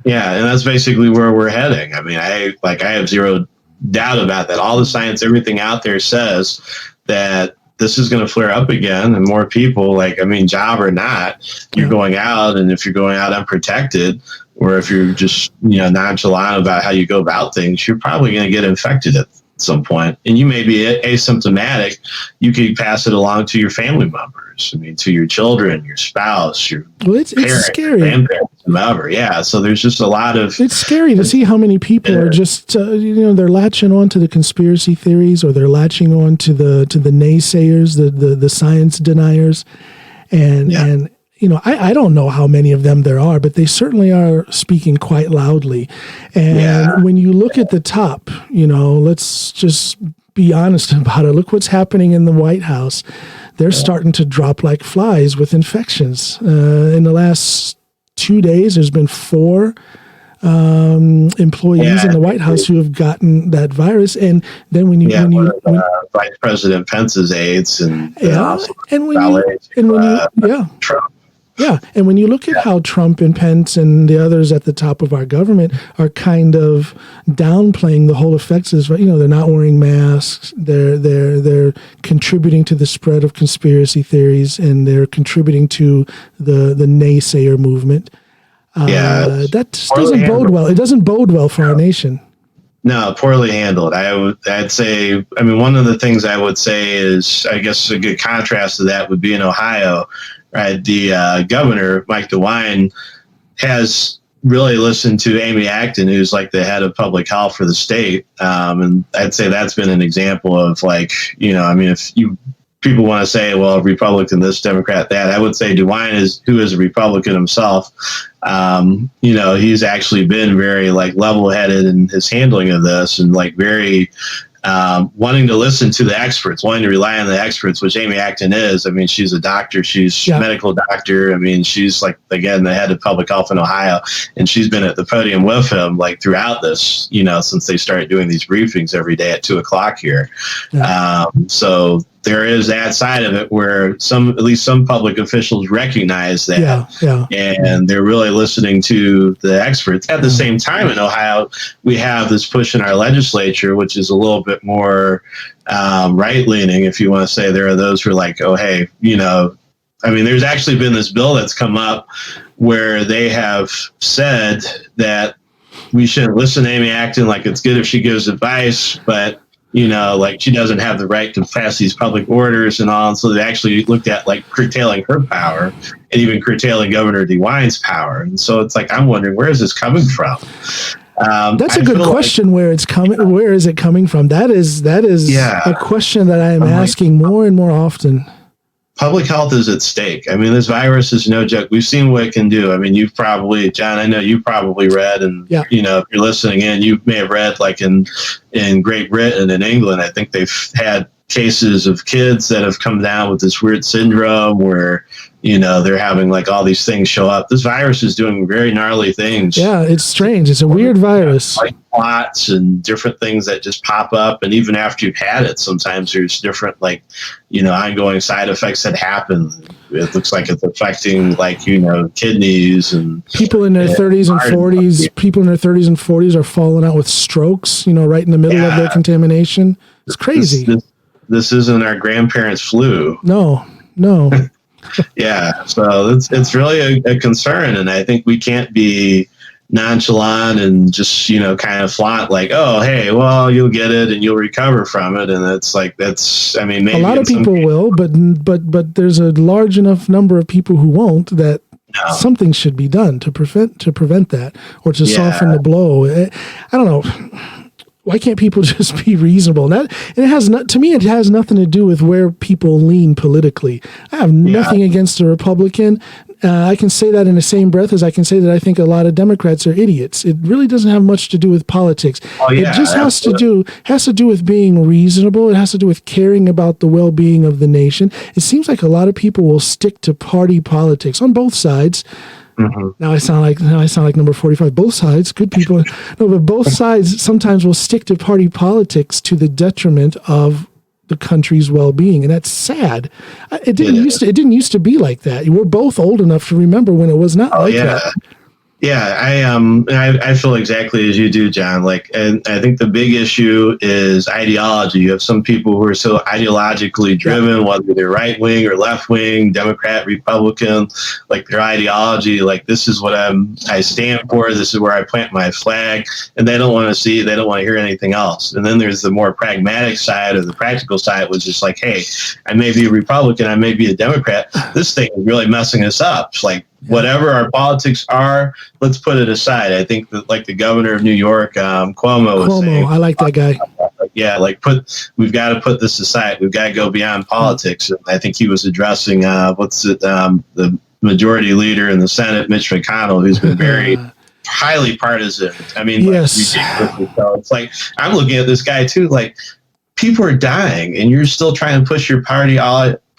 Yeah, and that's basically where we're heading. I have zero doubt about that. All the science, everything out there says that this is going to flare up again, and more people, job or not, you're going out, and if you're going out unprotected, or if you're just nonchalant about how you go about things, you're probably going to get infected at some point. And you may be asymptomatic. You could pass it along to your family members. To your children, your spouse, your parents, it's scary. Grandparents, whoever. Yeah. So there's just a lot of. It's scary to see how many people are just they're latching on to the conspiracy theories, or they're latching on to the naysayers, the science deniers, and. I don't know how many of them there are, but they certainly are speaking quite loudly. And when you look at the top, let's just be honest about it. Look what's happening in the White House. They're starting to drop like flies with infections. In the last 2 days, there's been 4 employees in the White House who have gotten that virus. And then when Vice President Pence's aides and Trump. Yeah, and when you look at how Trump and Pence and the others at the top of our government are kind of downplaying the whole effects of this, they're not wearing masks, they're contributing to the spread of conspiracy theories, and they're contributing to the naysayer movement. That just doesn't bode well. It doesn't bode well for our nation. No, poorly handled. I'd say, one of the things I would say is, I guess a good contrast to that would be in Ohio, right? The governor, Mike DeWine, has really listened to Amy Acton, who's like the head of public health for the state. And I'd say that's been an example of if people want to say, well, Republican this, Democrat that, I would say DeWine who is a Republican himself. He's actually been very level-headed in his handling of this, and very wanting to listen to the experts, wanting to rely on the experts, which Amy Acton is. She's a doctor. She's a medical doctor. She's again, the head of public health in Ohio, and she's been at the podium with him throughout this, since they started doing these briefings every day at 2:00 here. Yeah. So there is that side of it where at least some public officials recognize that, and they're really listening to the experts. At the same time, in Ohio, we have this push in our legislature, which is a little bit more right-leaning, if you want to say. There are those who are like, oh, hey, there's actually been this bill that's come up where they have said that we shouldn't listen to Amy Acton. It's good if she gives advice, but she doesn't have the right to pass these public orders and all. And so they actually looked at curtailing her power, and even curtailing Governor DeWine's power. And so it's I'm wondering, where is this coming from? That's a good question. Where it's coming? Where is it coming from? That is a question that I am asking more and more often. Public health is at stake. This virus is no joke. We've seen what it can do. You've probably, John, I know you probably read, and if you're listening in, you may have read in Great Britain and England, I think they've had cases of kids that have come down with this weird syndrome where they're having all these things show up. This virus is doing very gnarly things. Yeah, it's strange. It's a weird virus. Plots and different things that just pop up. And even after you've had it, sometimes there's different ongoing side effects that happen. It looks like it's affecting kidneys and people in their 30s and 40s. People in their 30s and 40s are falling out with strokes, right in the middle of their contamination. It's crazy. This isn't our grandparents' flu. No. Yeah, so it's really a concern, and I think we can't be nonchalant and just kind of flaunt oh, hey, well, you'll get it and you'll recover from it, and maybe a lot of people will, but there's a large enough number of people who won't, that something should be done to prevent that, or to soften the blow. I don't know. Why can't people just be reasonable? To me, it has nothing to do with where people lean politically. I have nothing against a Republican. I can say that in the same breath as I can say that I think a lot of Democrats are idiots. It really doesn't have much to do with politics. Oh, yeah, it just has to do with being reasonable. It has to do with caring about the well-being of the nation. It seems like a lot of people will stick to party politics on both sides. Mm-hmm. Now I sound like number 45. Both sides, good people. No, but both sides sometimes will stick to party politics to the detriment of the country's well-being, and that's sad. It didn't used to be like that. We're both old enough to remember when it was not that. Yeah, I feel exactly as you do, John. Like, and I think the big issue is ideology. You have some people who are so ideologically driven, whether they're right wing or left wing, Democrat, Republican. Like their ideology, like this is what I stand for. This is where I plant my flag, and they don't want to see. They don't want to hear anything else. And then there's the more pragmatic side or the practical side, which is like, hey, I may be a Republican, I may be a Democrat. This thing is really messing us up. It's like, whatever our politics are, let's put it aside. I think that, like the governor of New York, Cuomo was saying, I like that guy. We've got to put this aside. We've got to go beyond politics. And I think he was addressing the majority leader in the Senate, Mitch McConnell, who's been very highly partisan. I mean, yes. So it's like I'm looking at this guy too. Like people are dying, and you're still trying to push your party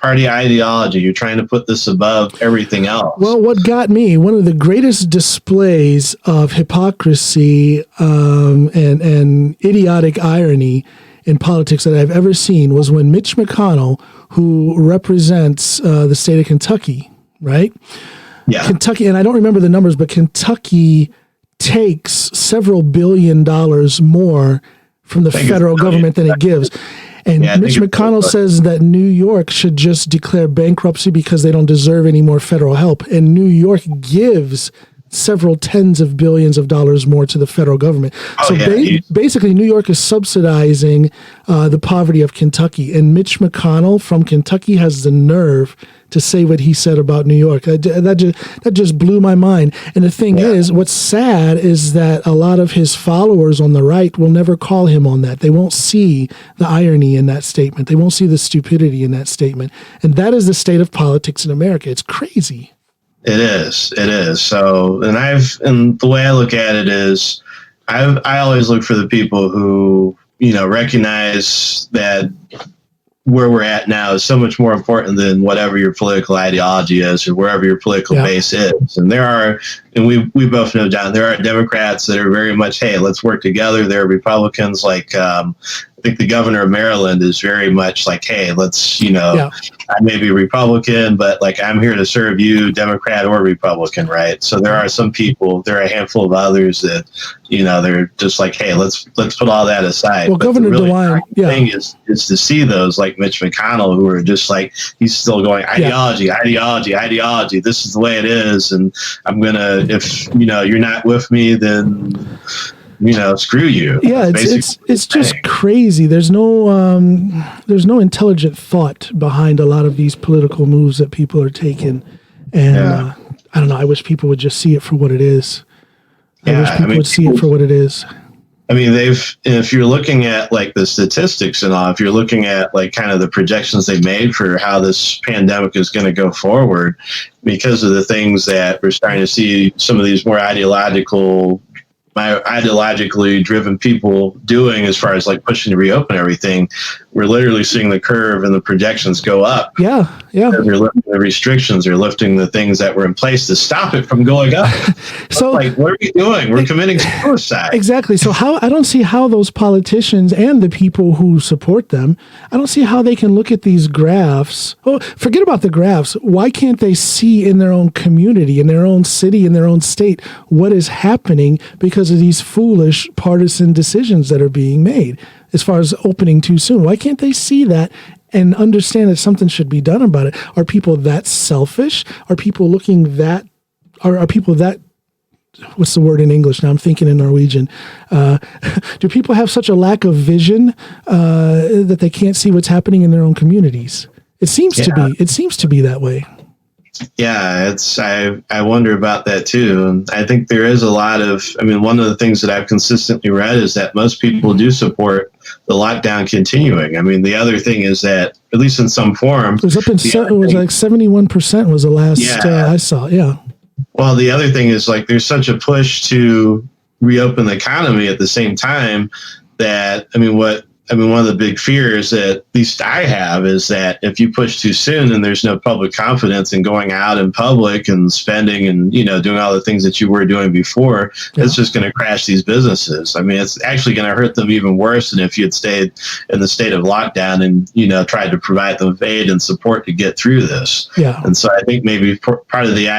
ideology. You're trying to put this above everything else. Well, what got me, one of the greatest displays of hypocrisy and idiotic irony in politics that I've ever seen was when Mitch McConnell, who represents the state of Kentucky, right? Yeah. Kentucky, and I don't remember the numbers, but Kentucky takes several $1 billion more from the federal government than it gives. And Mitch McConnell says that New York should just declare bankruptcy because they don't deserve any more federal help. And New York gives several tens of billions of dollars more to the federal government. Basically, New York is subsidizing the poverty of Kentucky. And Mitch McConnell from Kentucky has the nerve to say what he said about New York. That just blew my mind. And the thing is, what's sad is that a lot of his followers on the right will never call him on that. They won't see the irony in that statement. They won't see the stupidity in that statement. And that is the state of politics in America. It's crazy. It is. So, and the way I look at it is, I always look for the people who, recognize that where we're at now is so much more important than whatever your political ideology is or wherever your political base is. And we both know, John, there are Democrats that are very much, hey, let's work together. There are Republicans like, I think the governor of Maryland is very much like, hey, let's, I may be Republican, but like I'm here to serve you, Democrat or Republican, right? So there are some people, there are a handful of others that, they're just like, hey, let's put all that aside. Well, but Governor the DeWine, thing is to see those like Mitch McConnell who are just like, he's still going ideology. This is the way it is, and I'm gonna, if you're not with me, then screw you. Yeah, it's just crazy. There's no intelligent thought behind a lot of these political moves that people are taking, and I don't know. I wish people would just see it for what it is. I wish people would see it for what it is. I mean, if you're looking at like the statistics and all, if you're looking at like kind of the projections they made for how this pandemic is going to go forward, because of the things that we're starting to see some of these more ideologically driven people doing as far as like pushing to reopen everything, we're literally seeing the curve and the projections go up. Yeah. They're lifting the restrictions, they're lifting the things that were in place to stop it from going up. So like, what are we doing? We're committing suicide. Exactly. So I don't see how those politicians and the people who support them, I don't see how they can look at these graphs. Oh, forget about the graphs. Why can't they see in their own community, in their own city, in their own state, what is happening because of these foolish partisan decisions that are being made as far as opening too soon? Why can't they see that and understand that something should be done about it? Are people that selfish? Are people looking that, are people that, what's the word in English? Now I'm thinking in Norwegian. Do people have such a lack of vision that they can't see what's happening in their own communities? It seems to be that way. Yeah, I wonder about that too. And I think there is a lot of, I mean, one of the things that I've consistently read is that most people do support the lockdown continuing. I mean, the other thing is that, at least in some form, It was up in it was like 71% was the last I saw. Yeah. Well, the other thing is like there's such a push to reopen the economy at the same time that, one of the big fears that at least I have is that if you push too soon and there's no public confidence in going out in public and spending and, doing all the things that you were doing before, it's just going to crash these businesses. I mean, it's actually going to hurt them even worse than if you had stayed in the state of lockdown and, tried to provide them aid and support to get through this. Yeah. And so I think maybe part of the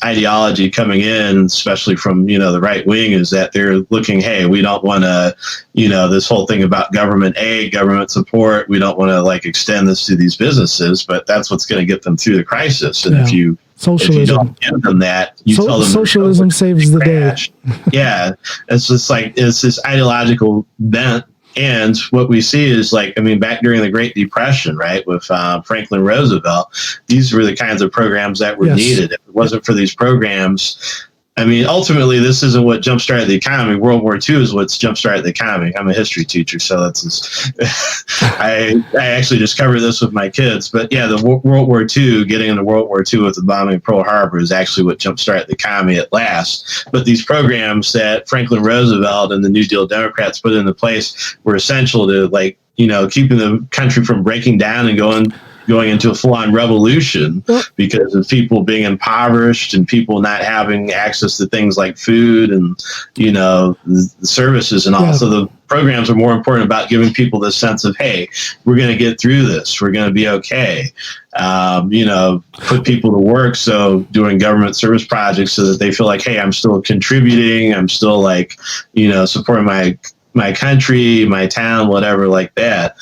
ideology coming in, especially from, the right wing, is that they're looking, hey, we don't want to, this whole thing about government aid, government support, we don't want to like extend this to these businesses, but that's what's going to get them through the crisis. And if you don't give them that, you tell them socialism saves the day. Yeah. It's just like, it's this ideological bent. And what we see is back during the Great Depression, right, with Franklin Roosevelt, these were the kinds of programs that were needed. If it wasn't for these programs, ultimately, this isn't what jump-started the economy. World War II is what's jump-started the economy. I'm a history teacher, so that's I actually just covered this with my kids. But yeah, the World War II, getting into World War II with the bombing of Pearl Harbor is actually what jump-started the economy at last. But these programs that Franklin Roosevelt and the New Deal Democrats put into place were essential to keeping the country from breaking down and going into a full-on revolution because of people being impoverished and people not having access to things like food and, the services and all. Yeah. So the programs are more important about giving people this sense of, hey, we're going to get through this. We're going to be okay. Put people to work. So doing government service projects so that they feel like, hey, I'm still contributing. I'm still supporting my country, my town, whatever like that.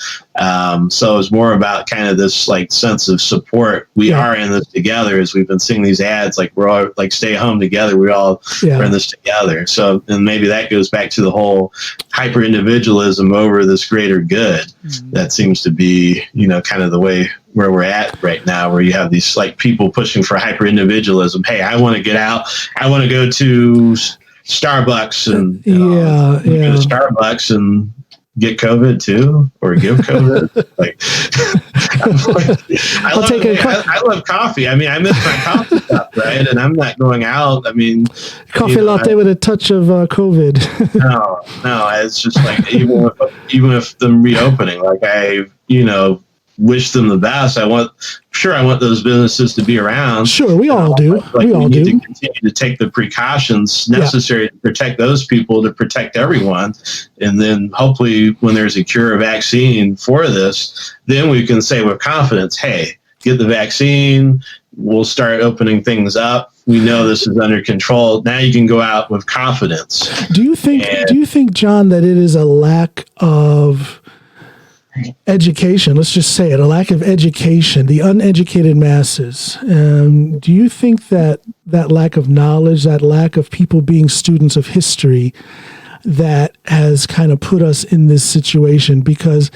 So it's more about kind of this sense of support. We are in this together, as we've been seeing these ads, we're all stay home together. We all are in this together. So, and maybe that goes back to the whole hyper individualism over this greater good. Mm-hmm. That seems to be, kind of the way where we're at right now, where you have these people pushing for hyper individualism. Hey, I want to get out. I want to go to Starbucks and go to Starbucks and get COVID too, or give COVID. I love coffee. I miss my coffee cup, right? And I'm not going out. Coffee latte with a touch of COVID. no, it's just even with them reopening, I wish them the best. I want those businesses to be around. Sure, we all do. We need to continue to take the precautions necessary to protect those people, to protect everyone. And then hopefully when there's a cure or vaccine for this, then we can say with confidence, hey, get the vaccine. We'll start opening things up. We know this is under control. Now you can go out with confidence. Do you think, John, that it is a lack of education, let's just say it, a lack of education, the uneducated masses? Do you think that lack of knowledge, that lack of people being students of history, that has kind of put us in this situation? Because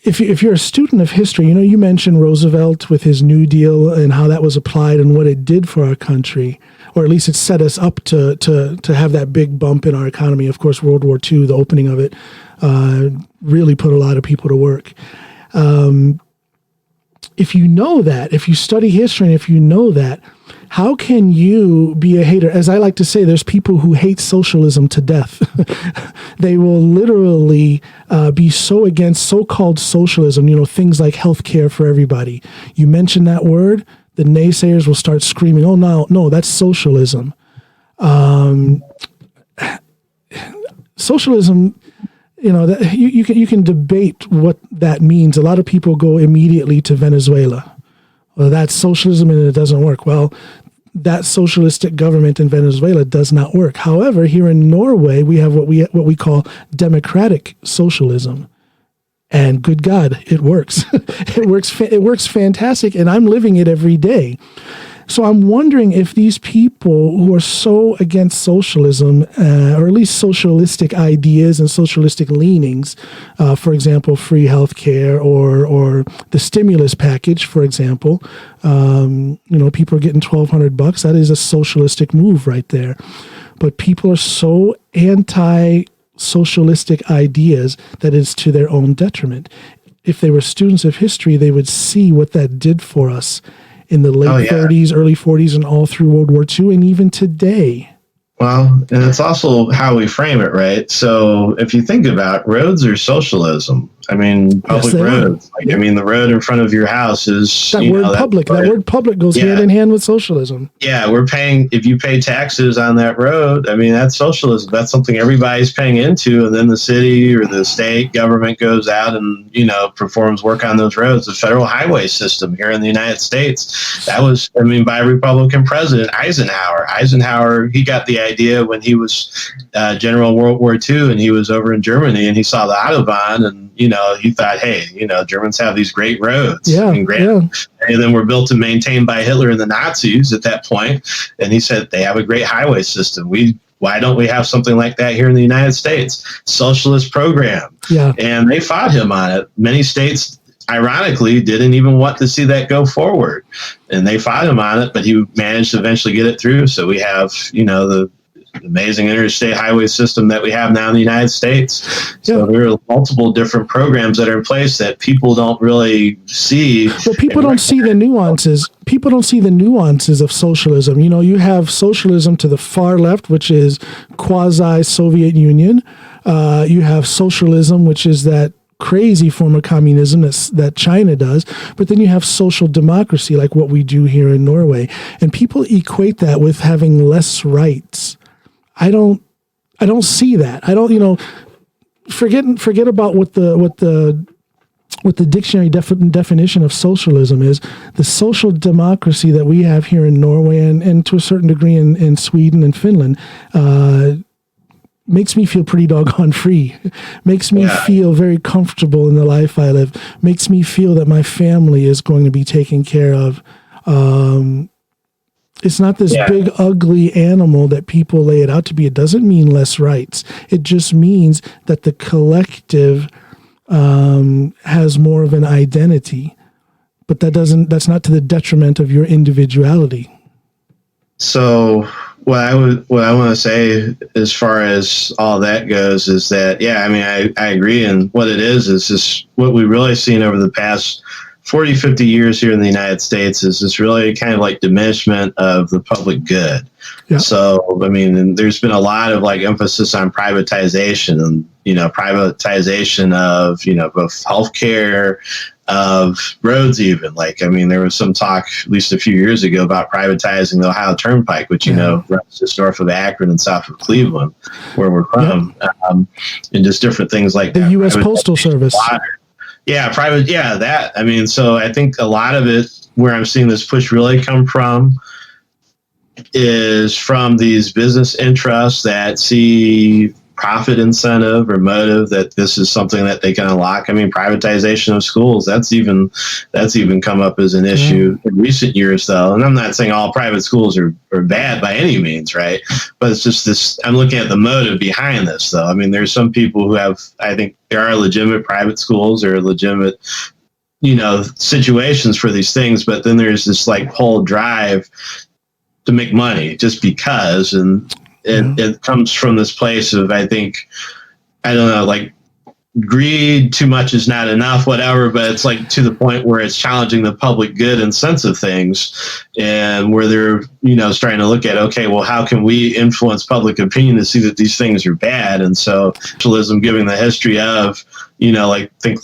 if you're a student of history, you mentioned Roosevelt with his New Deal and how that was applied and what it did for our country, or at least it set us up to have that big bump in our economy. Of course, World War II, the opening of it, really put a lot of people to work. If you know that, if you study history, and if you know that, how can you be a hater? As I like to say, there's people who hate socialism to death. They will literally be so against so-called socialism, things like healthcare for everybody. You mention that word, the naysayers will start screaming, oh, no, that's socialism. Socialism, you can debate what that means. A lot of people go immediately to Venezuela. Well, that's socialism and it doesn't work. Well, that socialistic government in Venezuela does not work. However, here in Norway, we have what we call democratic socialism. And good God, it works. It works fantastic, and I'm living it every day. So I'm wondering if these people who are so against socialism, or at least socialistic ideas and socialistic leanings, for example, free healthcare or the stimulus package, for example, people are getting $1,200. That is a socialistic move right there. But people are so anti-socialistic ideas that it's to their own detriment. If they were students of history, they would see what that did for us in the late 30s, early 40s, and all through World War II, and even today. Well, and it's also how we frame it, right? So if you think about it, roads are socialism. I mean, public roads. Like, I mean, the road in front of your house is that word public. That word public goes hand in hand with socialism. Yeah, we're paying. If you pay taxes on that road, I mean, that's socialism. That's something everybody's paying into, and then the city or the state government goes out and performs work on those roads. The federal highway system here in the United States, that was, by a Republican president, Eisenhower. Eisenhower, he got the idea when he was general in World War II, and he was over in Germany, and he saw the Autobahn, and he thought, hey, Germans have these great roads. And then were built and maintained by Hitler and the Nazis at that point. And he said, they have a great highway system. Why don't we have something like that here in the United States? Socialist program. Yeah. And they fought him on it. Many states, ironically, didn't even want to see that go forward. And they fought him on it, but he managed to eventually get it through. So we have, the amazing interstate highway system that we have now in the United States. So there are multiple different programs that are in place that people don't really see. Well, people don't see the nuances. People don't see the nuances of socialism. You have socialism to the far left, which is quasi-Soviet Union. You have socialism, which is that crazy form of communism that China does, but then you have social democracy like what we do here in Norway, and people equate that with having less rights. I don't see that. I don't, forget about what the dictionary definition of socialism is. The social democracy that we have here in Norway and to a certain degree in Sweden and Finland makes me feel pretty doggone free. Makes me feel very comfortable in the life I live. Makes me feel that my family is going to be taken care of. It's not this big, ugly animal that people lay it out to be. It doesn't mean less rights. It just means that the collective has more of an identity. But that's not to the detriment of your individuality. So what I want to say as far as all that goes is that, I agree. And what it is just what we've really seen over the past 40, 50 years here in the United States is this really kind of like diminishment of the public good. Yeah. So, and there's been a lot of emphasis on privatization and, privatization of, both healthcare, of roads even. There was some talk at least a few years ago about privatizing the Ohio Turnpike, which, runs just north of Akron and south of Cleveland, where we're from, and just different things like the that. The U.S. Postal Service. Yeah, private. Yeah, that. So I think a lot of it, where I'm seeing this push really come from, is from these business interests that see profit incentive or motive that this is something that they can unlock. Privatization of schools, that's even come up as an issue in recent years, though. And I'm not saying all private schools are bad by any means, right? But it's just this, I'm looking at the motive behind this, though. There's some people who have, I think there are legitimate private schools or legitimate, situations for these things, but then there's this whole drive to make money just because, and it comes from this place of, I think, I don't know, greed, too much is not enough, whatever, but it's to the point where it's challenging the public good and sense of things, and where they're, starting to look at, okay, well, how can we influence public opinion to see that these things are bad? And so socialism, giving the history of, think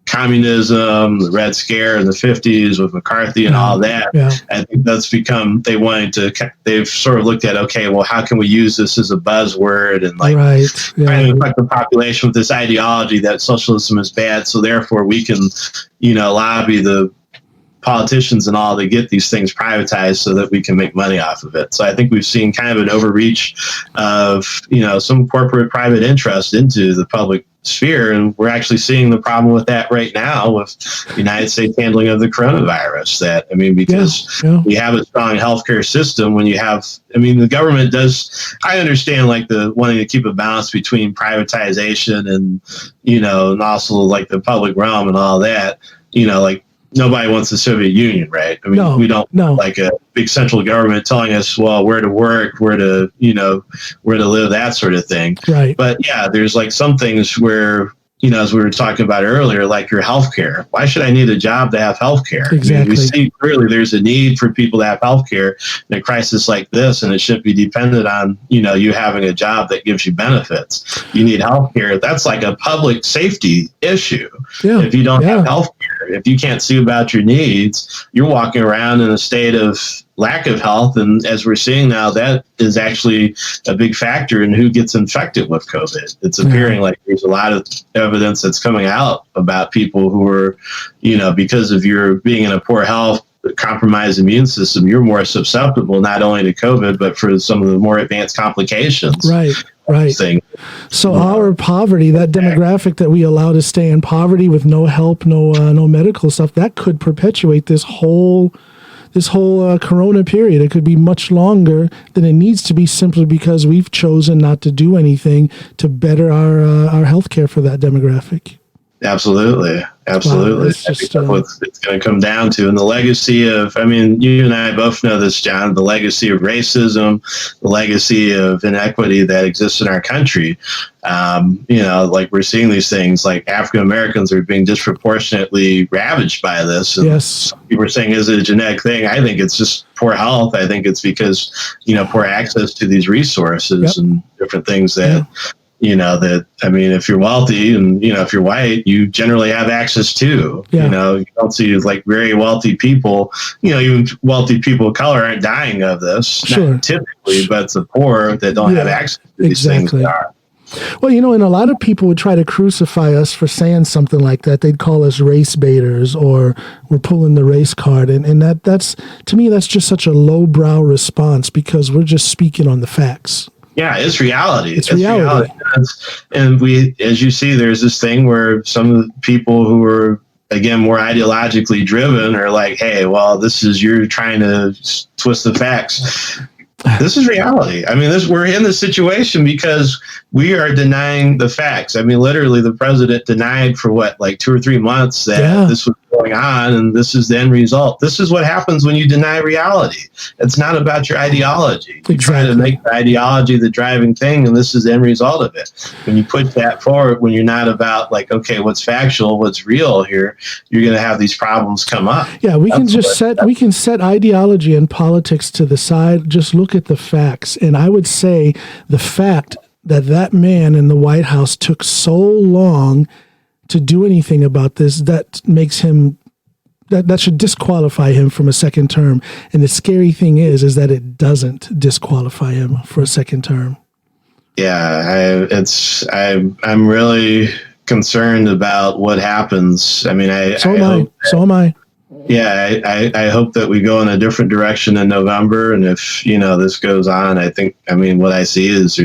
communism, the Red Scare in the 50s with McCarthy and all that. Yeah. I think that's become, they've sort of looked at, okay, well, how can we use this as a buzzword and trying to affect the population with this ideology that socialism is bad. So therefore we can, lobby the politicians and all to get these things privatized so that we can make money off of it. So I think we've seen kind of an overreach of, some corporate private interest into the public sphere. And we're actually seeing the problem with that right now with the United States handling of the coronavirus. Because we have a strong healthcare system when you have, the government does, I understand like the wanting to keep a balance between privatization and, and also like the public realm and all that, like nobody wants the Soviet Union, right? We don't like a big central government telling us, well, where to work, where to live, that sort of thing. Right. But yeah, there's like some things where, as we were talking about earlier, like your healthcare. Why should I need a job to have healthcare? Exactly. We see clearly there's a need for people to have healthcare in a crisis like this, and it shouldn't be dependent on, you having a job that gives you benefits. You need healthcare. That's like a public safety issue. Yeah. If you don't have healthcare, if you can't see about your needs, you're walking around in a state of lack of health. And as we're seeing now, that is actually a big factor in who gets infected with COVID. It's appearing like there's a lot of evidence that's coming out about people who are, because of your being in a poor health, compromised immune system, you're more susceptible not only to COVID, but for some of the more advanced complications. Right. Thing. So our poverty, that demographic that we allow to stay in poverty with no help, no medical stuff, that could perpetuate this whole corona period. It could be much longer than it needs to be, simply because we've chosen not to do anything to better our healthcare for that demographic. Absolutely. Wow, I think that's what it's going to come down to. And the legacy of, you and I both know this, John, the legacy of racism, the legacy of inequity that exists in our country. Like we're seeing these things, like African Americans are being disproportionately ravaged by this. And some people are saying, is it a genetic thing? I think it's just poor health. I think it's because, poor access to these resources and different things that, if you're wealthy and, if you're white, you generally have access to, you don't see like very wealthy people, even wealthy people of color aren't dying of this, not typically, but it's the poor that don't have access to these things that are. Well, and a lot of people would try to crucify us for saying something like that. They'd call us race baiters, or we're pulling the race card. And that's, to me, that's just such a lowbrow response, because we're just speaking on the facts. Yeah, it's reality. It's reality. And we, as you see, there's this thing where some of the people who are, again, more ideologically driven are like, hey, well, you're trying to twist the facts. This is reality. We're in this situation because we are denying the facts. Literally, the president denied for 2 or 3 months that this was going on, and this is the end result. This is what happens when you deny reality. It's not about your ideology. You try to make the ideology the driving thing, and this is the end result of it. When you put that forward, when you're not about what's factual, what's real here, you're going to have these problems come up. Yeah, we can set ideology and politics to the side. Just look at the facts. And I would say the fact that man in the White House took so long to do anything about this, that makes him, that should disqualify him from a second term. And the scary thing is that it doesn't disqualify him for a second term. Yeah, I'm really concerned about what happens. So am I. Yeah, I hope that we go in a different direction in November. And if, this goes on, I think, what I see is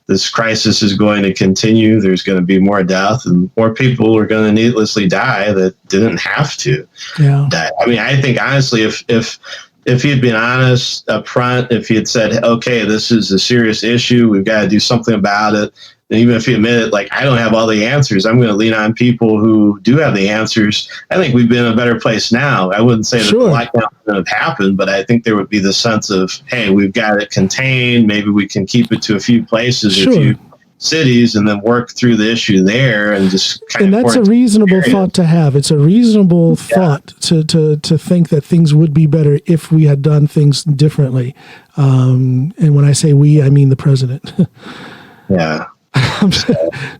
this crisis is going to continue. There's going to be more death, and more people are going to needlessly die that didn't have to die. I think, honestly, if he'd been honest up front, if he had said, okay, this is a serious issue, we've got to do something about it, and even if he admitted, I don't have all the answers, I'm going to lean on people who do have the answers, I think we'd be in a better place now. I wouldn't say that the lockdown wouldn't have happened, but I think there would be the sense of, hey, we've got it contained. Maybe we can keep it to a few places, a few cities, and then work through the issue there, and just kind of. And that's a reasonable thought to have. It's a reasonable thought to think that things would be better if we had done things differently. And when I say we, I mean the president. Yeah. I'm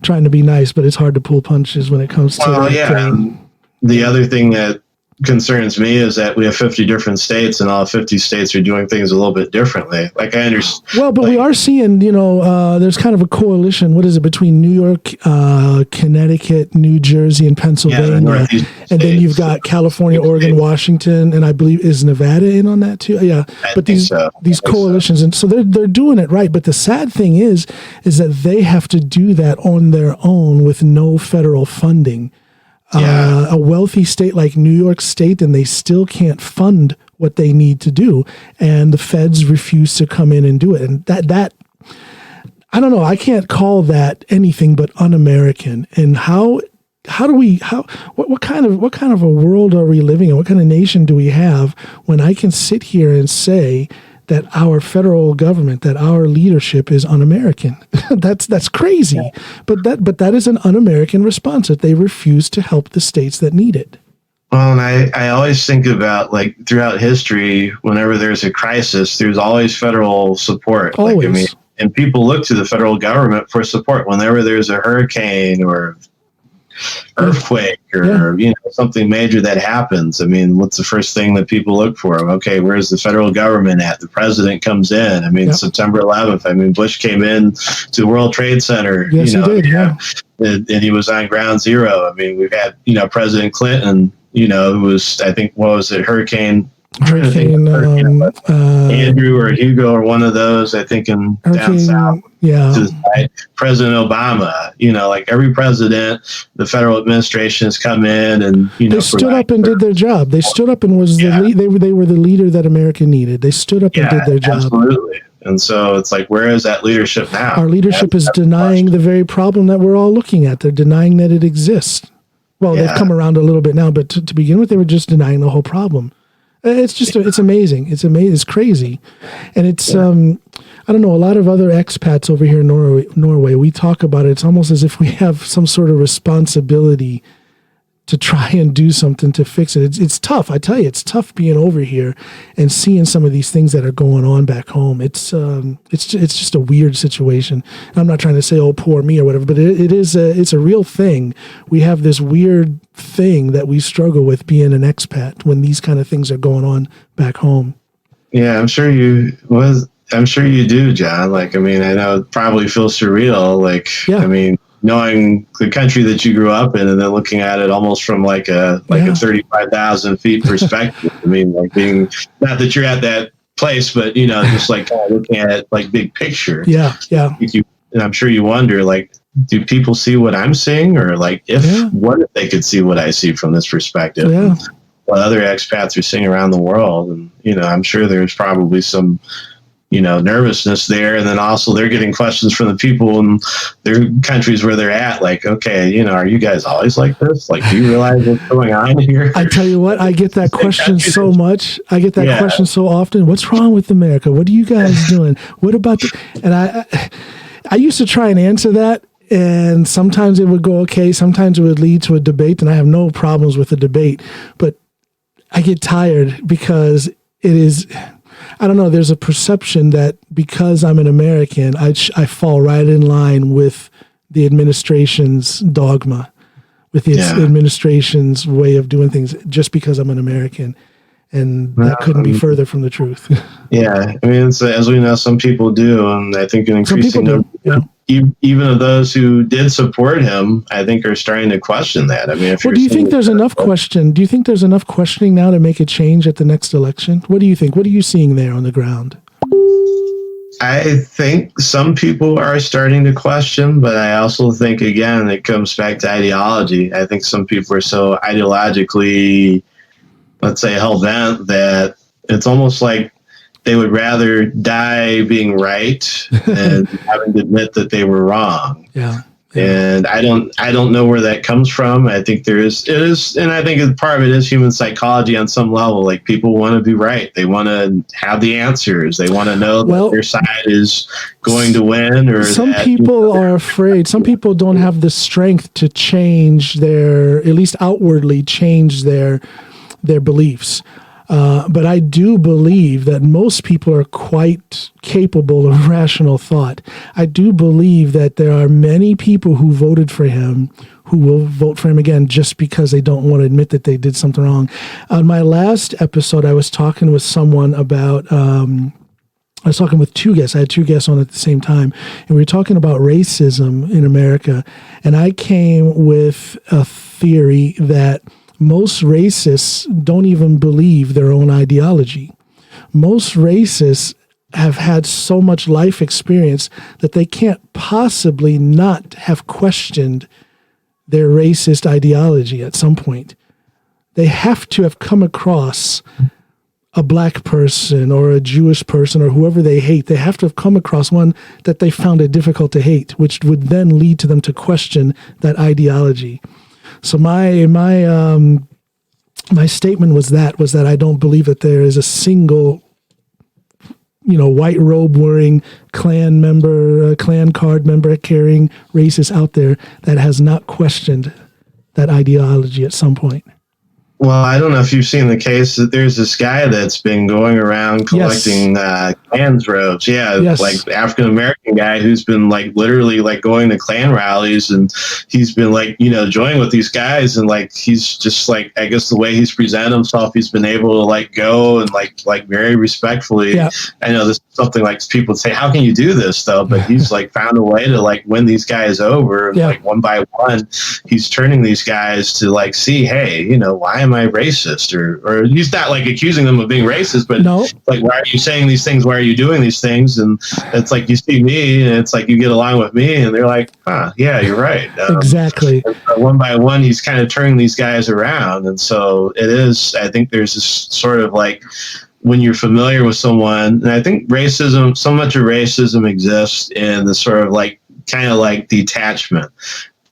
trying to be nice, but it's hard to pull punches when it comes to And the other thing that concerns me is that we have 50 different states, and all 50 states are doing things a little bit differently. Like I understand. Well, but we are seeing, there's kind of a coalition. What is it between New York, Connecticut, New Jersey, and Pennsylvania, and then you've got California, Oregon, Washington, and I believe is Nevada in on that too. Yeah, but these coalitions, and so they're doing it right. But the sad thing is that they have to do that on their own with no federal funding. A wealthy state like New York State, and they still can't fund what they need to do, and the feds refuse to come in and do it. And that I don't know. I can't call that anything but un-American. And what kind of a world are we living in? What kind of nation do we have when I can sit here and say that our federal government, that our leadership is un-American? That's crazy. Yeah. But that is an un-American response, that they refuse to help the states that need it. Well, and I always think about, like, throughout history, whenever there's a crisis, there's always federal support. Always. And people look to the federal government for support whenever there's a hurricane or earthquake or something major that happens. I mean, what's the first thing that people look for? Okay, where's the federal government at? The president comes in. I mean, September 11th. I mean, Bush came in to the World Trade Center. Yes, he did. Yeah. And he was on ground zero. I mean, we've had President Clinton. Who was, I think, what was it, Hurricane Andrew or Hugo or one of those, I think, in down south. Yeah. President Obama, like every president, the federal administration has come in and, they stood up and did their job. They stood up and they were the leader that America needed. They stood up and did their job. Absolutely. And so it's like, where is that leadership now? Our leadership is denying the very problem that we're all looking at. They're denying that it exists. Well, they've come around a little bit now, but to begin with, they were just denying the whole problem. It's just, it's amazing. It's amazing. It's crazy. And it's, I don't know, a lot of other expats over here in Norway, we talk about it. It's almost as if we have some sort of responsibility to try and do something to fix it. It's tough. I tell you, it's tough being over here and seeing some of these things that are going on back home. It's just a weird situation. I'm not trying to say, oh, poor me or whatever, but it's a real thing. We have this weird thing that we struggle with being an expat when these kind of things are going on back home. Yeah, I'm sure you do, John. Like, I mean, I know it probably feels surreal. Like, I mean, knowing the country that you grew up in and then looking at it almost from like a 35,000 feet perspective. I mean, like being, not that you're at that place, but, just like looking at it like big picture. Yeah. Yeah. And I'm sure you wonder, like, do people see what I'm seeing, or like what if they could see what I see from this perspective? Yeah. What other expats are seeing around the world. And, I'm sure there's probably some, nervousness there. And then also they're getting questions from the people in their countries where they're at. Like, okay, are you guys always like this? Like, do you realize what's going on here? I tell you what, I get that question so much. I get that question so often. What's wrong with America? What are you guys doing? What about and I used to try and answer that. And sometimes it would go okay. Sometimes it would lead to a debate, and I have no problems with a debate, but I get tired because it is, I don't know, there's a perception that because I'm an American, I fall right in line with the administration's dogma, with the administration's way of doing things, just because I'm an American. And that couldn't be further from the truth. Yeah. I mean, it's, as we know, some people do. And I think an increasing number, even of those who did support him, I think are starting to question that. I mean, do you think there's enough question? Do you think there's enough questioning now to make a change at the next election? What do you think? What are you seeing there on the ground? I think some people are starting to question, but I also think, again, it comes back to ideology. I think some people are so ideologically, let's say, hell-bent that it's almost like they would rather die being right than having to admit that they were wrong. Yeah. And I don't know where that comes from. I think it is, and I think part of it is human psychology on some level. Like, people want to be right. They want to have the answers. They want to know that their side is going to win. Or some people are afraid. Some people don't have the strength to change at least outwardly change their beliefs. But I do believe that most people are quite capable of rational thought. I do believe that there are many people who voted for him who will vote for him again just because they don't want to admit that they did something wrong. On my last episode, I was talking with someone about, I was talking with two guests. I had two guests on at the same time, and we were talking about racism in America. And I came with a theory that most racists don't even believe their own ideology. Most racists have had so much life experience that they can't possibly not have questioned their racist ideology at some point. They have to have come across a black person or a Jewish person or whoever they hate. They have to have come across one that they found it difficult to hate, which would then lead to them to question that ideology. So my statement was that I don't believe that there is a single, white robe wearing Klan member, Klan card member carrying racist out there that has not questioned that ideology at some point. Well, I don't know if you've seen the case that there's this guy that's been going around collecting Klan's robes. Yeah, yes. Like African American guy who's been literally going to Klan rallies, and he's been joining with these guys, and he's just I guess the way he's presented himself, he's been able to go and very respectfully. Yeah. I know this is something people say, how can you do this though? But he's found a way to win these guys over, and one by one, he's turning these guys to see, hey, why am I racist? Or he's not accusing them of being racist, but no. Why are you saying these things? Why are you doing these things? And it's you see me, and it's you get along with me, and they're yeah, you're right. Exactly. One by one, he's kind of turning these guys around, and so it is. I think there's this sort of when you're familiar with someone, and I think racism, so much of racism exists in the sort of kind of detachment.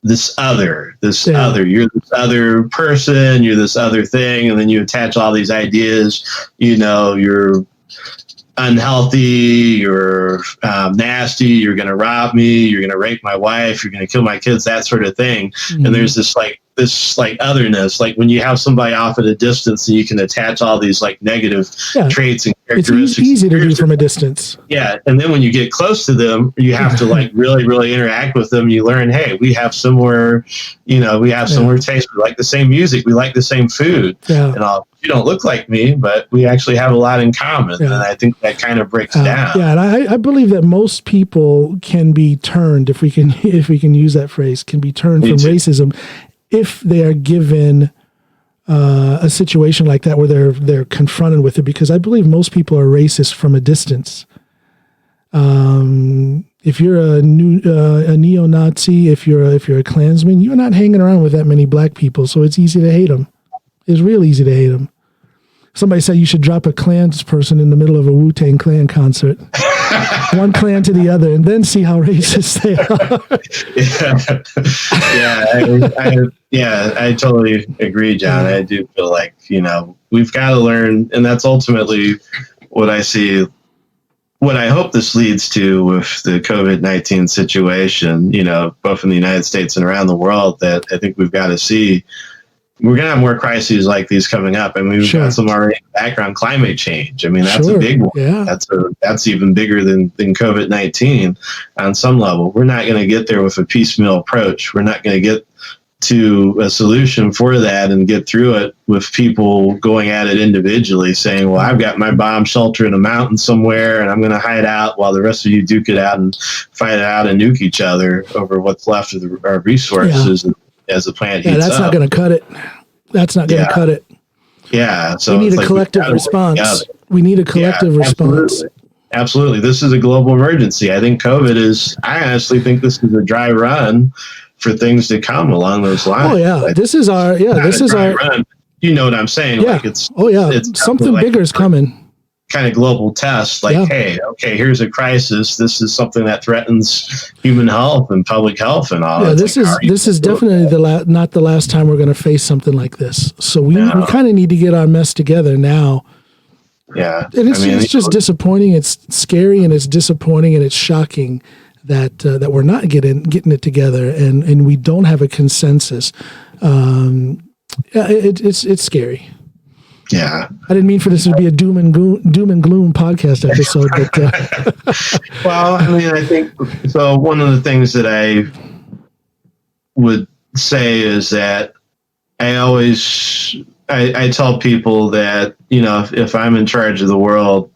This other, you're this other person, you're this other thing, and then you attach all these ideas, you're unhealthy, you're nasty, you're going to rob me, you're going to rape my wife, you're going to kill my kids, that sort of thing. Mm-hmm. And there's this otherness, when you have somebody off at a distance and you can attach all these negative traits and characteristics. It's easy to do from a distance. Yeah. And then when you get close to them, you have to really, really interact with them. You learn, hey, we have similar, similar tastes. We like the same music. We like the same food and all. You don't look like me, but we actually have a lot in common. And I think that kind of breaks down. Yeah. And I believe that most people can be turned, if we can use that phrase, can be turned from racism if they are given a situation like that where they're confronted with it, because I believe most people are racist from a distance. If you're a neo-Nazi, if you're a Klansman, you're not hanging around with that many black people, so it's easy to hate them. It's real easy to hate them. Somebody said you should drop a Klans person in the middle of a Wu-Tang Clan concert. One Klan to the other, and then see how racist they are. I totally agree, John. I do feel we've got to learn, and that's ultimately what I see, what I hope this leads to with the COVID-19 situation, both in the United States and around the world, that I think we've got to see. We're going to have more crises like these coming up. I mean, we've got some already in the background. Climate change. I mean, that's a big one. Yeah. That's even bigger than COVID-19 on some level. We're not going to get there with a piecemeal approach. We're not going to get to a solution for that and get through it with people going at it individually, saying, well, I've got my bomb shelter in a mountain somewhere, and I'm going to hide out while the rest of you duke it out and fight it out and nuke each other over what's left of our resources. Yeah. As the planet heats that's up. Not going to cut it. That's not going to cut it. Yeah. So we need a collective response. We need a collective response. Absolutely. This is a global emergency. I think I honestly think this is a dry run for things to come along those lines. Oh yeah. This is our run. You know what I'm saying? Yeah. It's something bigger is coming. Kind of global test, hey, okay, here's a crisis. This is something that threatens human health and public health and all. Yeah, this is definitely not the last time we're going to face something like this. So we kind of need to get our mess together now. Yeah, and it's just disappointing. It's scary and it's disappointing and it's shocking that we're not getting it together and we don't have a consensus. It's scary. Yeah. I didn't mean for this to be a doom and gloom podcast episode, but well, I mean, I think so. One of the things that I would say is that I tell people that, if I'm in charge of the world,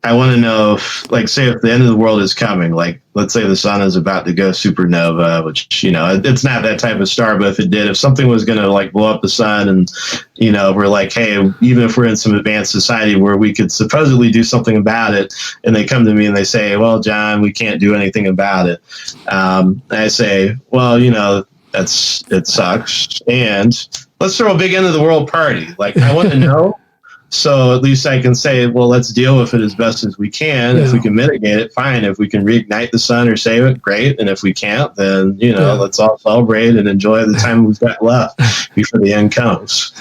I want to know if, like, say if the end of the world is coming, like, let's say the sun is about to go supernova, which, it's not that type of star, but if something was going to, like, blow up the sun and, we're like, hey, even if we're in some advanced society where we could supposedly do something about it, and they come to me and they say, well, John, we can't do anything about it. I say, well, it sucks. And let's throw a big end of the world party. Like, I want to know. So at least I can say, well, let's deal with it as best as we can. If we can mitigate it, fine. If we can reignite the sun or save it, great. And if we can't, then, let's all celebrate and enjoy the time we've got left before the end comes.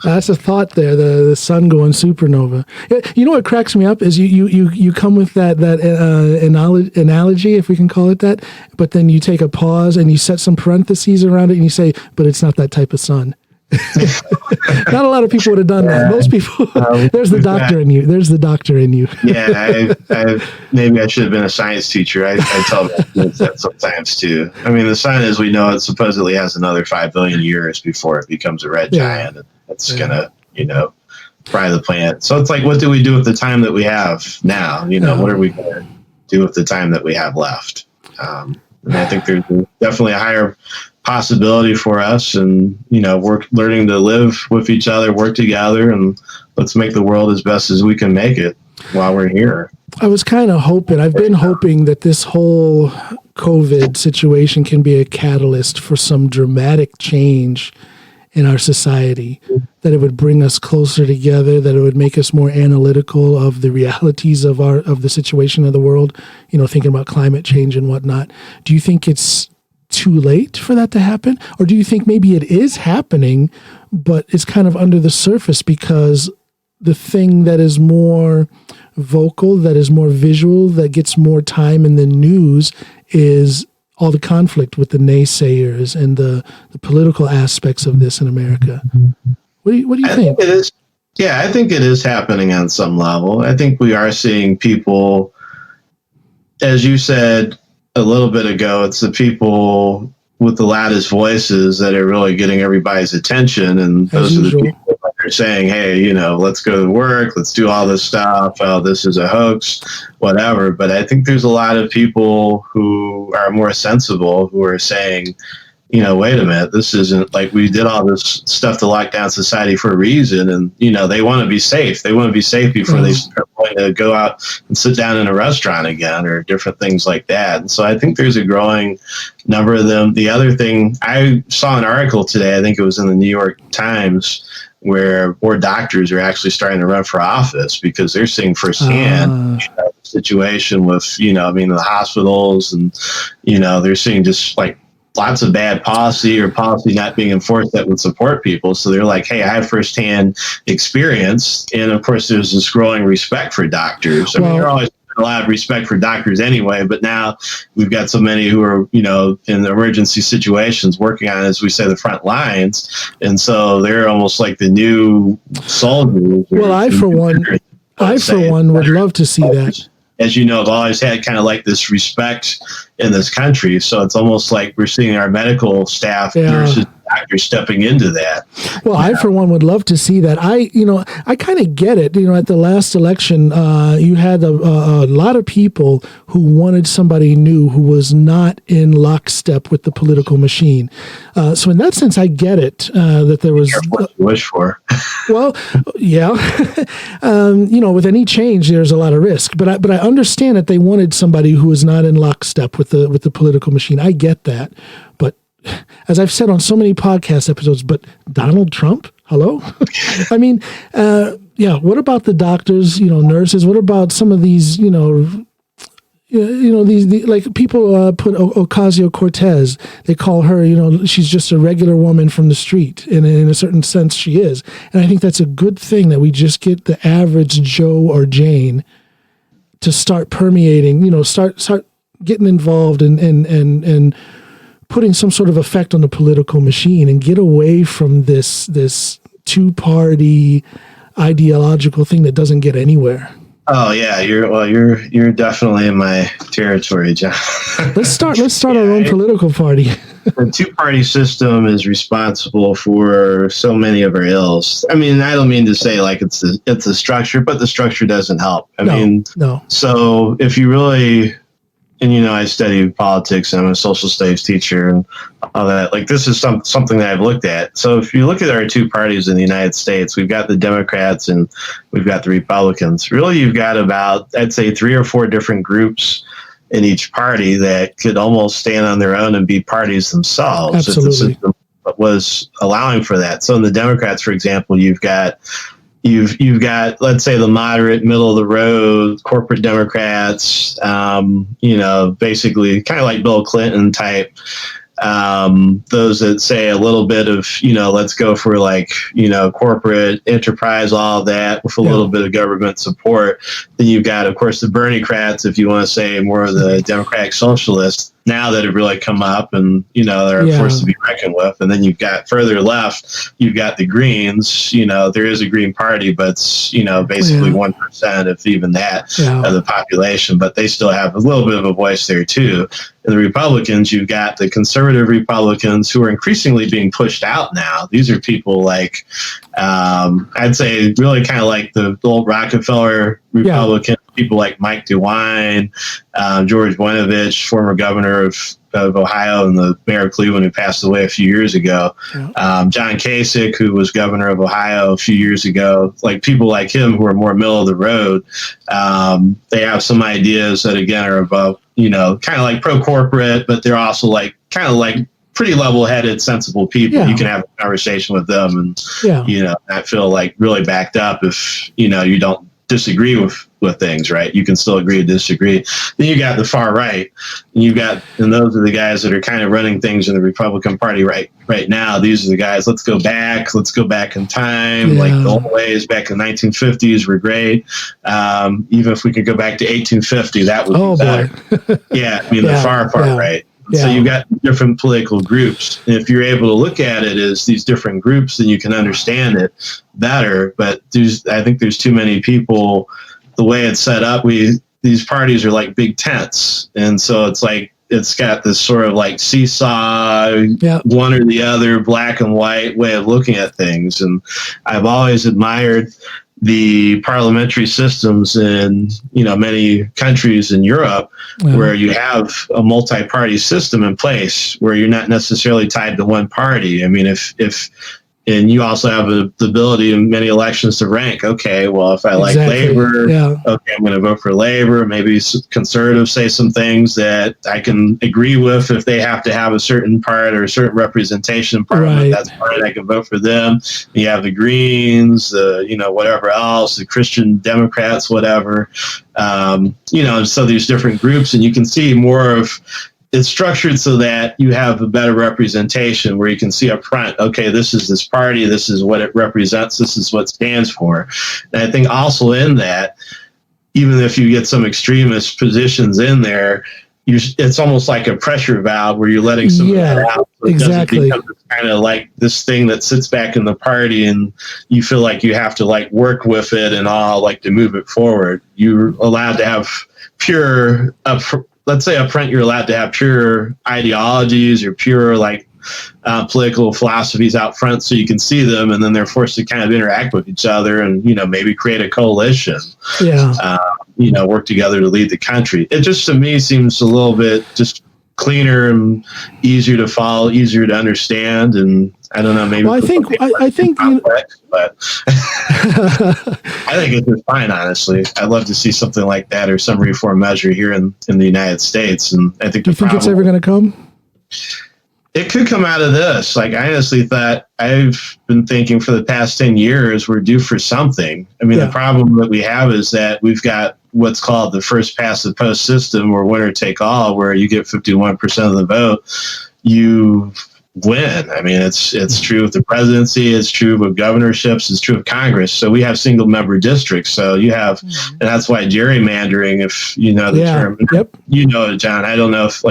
That's a thought there, the sun going supernova. You know what cracks me up is you come with that analogy, if we can call it that, but then you take a pause and you set some parentheses around it and you say, but it's not that type of sun. Not a lot of people would have done that. Most people, there's the doctor in you. There's the doctor in you. Yeah, maybe I should have been a science teacher. I tell that sometimes too. I mean, the sun, as we know, it supposedly has another 5 billion years before it becomes a red giant. And it's gonna, fry the planet. So it's like, what do we do with the time that we have now? What are we gonna do with the time that we have left? And I think there's definitely a higher possibility for us, and learning to live with each other, work together, and let's make the world as best as we can make it while we're here. I was kind of hoping, I've been hoping that this whole COVID situation can be a catalyst for some dramatic change in our society, that it would bring us closer together, that it would make us more analytical of the realities of the situation of the world, thinking about climate change and whatnot. Do you think it's too late for that to happen? Or do you think maybe it is happening, but it's kind of under the surface because the thing that is more vocal, that is more visual, that gets more time in the news is all the conflict with the naysayers and the political aspects of this in America? What do you think? It is. Yeah, I think it is happening on some level. I think we are seeing people, as you said a little bit ago, it's the people with the loudest voices that are really getting everybody's attention. And those are the people that are saying, hey, let's go to work, let's do all this stuff. Oh, this is a hoax, whatever. But I think there's a lot of people who are more sensible who are saying, wait a minute, this isn't like we did all this stuff to lock down society for a reason. And, they want to be safe. They want to be safe before they start wanting to go out and sit down in a restaurant again or different things like that. And so I think there's a growing number of them. The other thing, I saw an article today, I think it was in the New York Times, where more doctors are actually starting to run for office because they're seeing firsthand the situation with, the hospitals and, they're seeing just like lots of bad policy or policy not being enforced that would support people. So they're like, hey, I have firsthand experience. And of course, there's this growing respect for doctors. I mean, there always a lot of respect for doctors anyway, but now we've got so many who are, in the emergency situations working on, as we say, the front lines. And so they're almost like the new soldiers. Well, I for one would love to see that. As you know, I've always had kind of like this respect in this country. So it's almost like we're seeing our medical staff versus doctors stepping into that. Well, I, for one, would love to see that. I kind of get it. At the last election, you had a lot of people who wanted somebody new who was not in lockstep with the political machine. So in that sense, I get it, that there was... What you wish for. Well, yeah. With any change, there's a lot of risk. But I understand that they wanted somebody who was not in lockstep with the political machine. I get that. But as I've said on so many podcast episodes, but Donald Trump? Hello? I mean, what about the doctors, nurses? What about some of these, these like people put Ocasio-Cortez, they call her, she's just a regular woman from the street. And in a certain sense, she is. And I think that's a good thing that we just get the average Joe or Jane to start permeating, start getting involved and putting some sort of effect on the political machine and get away from this two-party ideological thing that doesn't get anywhere. Oh yeah, you're definitely in my territory, John. Let's start our own political party. The two-party system is responsible for so many of our ills. I mean, I don't mean to say like it's a structure, but the structure doesn't help. No. So if you really, and I study politics, I'm a social studies teacher and all that. Like this is something that I've looked at. So if you look at our two parties in the United States, we've got the Democrats and we've got the Republicans. Really, you've got about, I'd say, 3 or 4 different groups in each party that could almost stand on their own and be parties themselves. Absolutely. If the system was allowing for that. So in the Democrats, for example, you've got, let's say, the moderate, middle of the road corporate Democrats, basically kind of like Bill Clinton type. Those that say a little bit of, let's go for corporate enterprise, all of that with a little bit of government support. Then you've got, of course, the Bernie-crats, if you want to say more of the Democratic socialists now that have really come up and, they're a force to be reckoned with. And then you've got further left, you've got the Greens, there is a Green Party, but it's, basically 1%, if even that, of the population, but they still have a little bit of a voice there too. And the Republicans, you've got the conservative Republicans who are increasingly being pushed out now. These are people like, I'd say really kind of like the old Rockefeller Republican, people like Mike DeWine, George Winovich, former governor of Ohio and the mayor of Cleveland who passed away a few years ago. John Kasich, who was governor of Ohio a few years ago. Like people like him who are more middle of the road. They have some ideas that, again, are about, kind of like pro-corporate, but they're also kind of like pretty level-headed, sensible people. You can have a conversation with them and, not feel like really backed up if, you don't disagree with things, right? You can still agree to disagree. Then you got the far right, and those are the guys that are kind of running things in the Republican Party right now. These are the guys. Let's go back in time. Like the old ways back in the 1950s were great. Even if we could go back to 1850, that would be better. The far right. So you've got different political groups. And if you're able to look at it as these different groups, then you can understand it better. But I think there's too many people. The way it's set up, these parties are like big tents. And so it's like it's got this sort of like seesaw, one or the other, black and white way of looking at things. And I've always admired the parliamentary systems in many countries in Europe where you have a multi-party system in place where you're not necessarily tied to one party. I mean, if and you also have the ability in many elections to rank. Okay, well, if I like Labor, okay, I'm going to vote for Labor. Maybe conservatives say some things that I can agree with if they have to have a certain part or a certain representation in Parliament. That's part I can vote for them. You have the Greens, whatever else, the Christian Democrats, whatever. So there's different groups, and you can see more of. It's structured so that you have a better representation where you can see up front, okay, this is this party, this is what it represents, this is what it stands for. And I think also in that, even if you get some extremist positions in there, it's almost like a pressure valve where you're letting some of that out. So it doesn't become kind of like this thing that sits back in the party and you feel like you have to work with it and all to move it forward. You're allowed to have pure let's say up front, you're allowed to have pure ideologies or pure political philosophies out front so you can see them, and then they're forced to kind of interact with each other and, maybe create a coalition, work together to lead the country. It just, to me, seems a little bit just cleaner and easier to follow, easier to understand. And I don't know, maybe. Well, I think complex, but I think it's just fine, honestly. I'd love to see something like that or some reform measure here in the United States. And I think do you think it's ever going to come? It could come out of this. I honestly thought, I've been thinking for the past 10 years, we're due for something. I mean, the problem that we have is that we've got what's called the first past the post system, or winner take all, where you get 51% of the vote, you win. I mean, it's true with the presidency, it's true with governorships, it's true of Congress. So we have single member districts. So you have, and that's why gerrymandering, if you know the term, John, I don't know if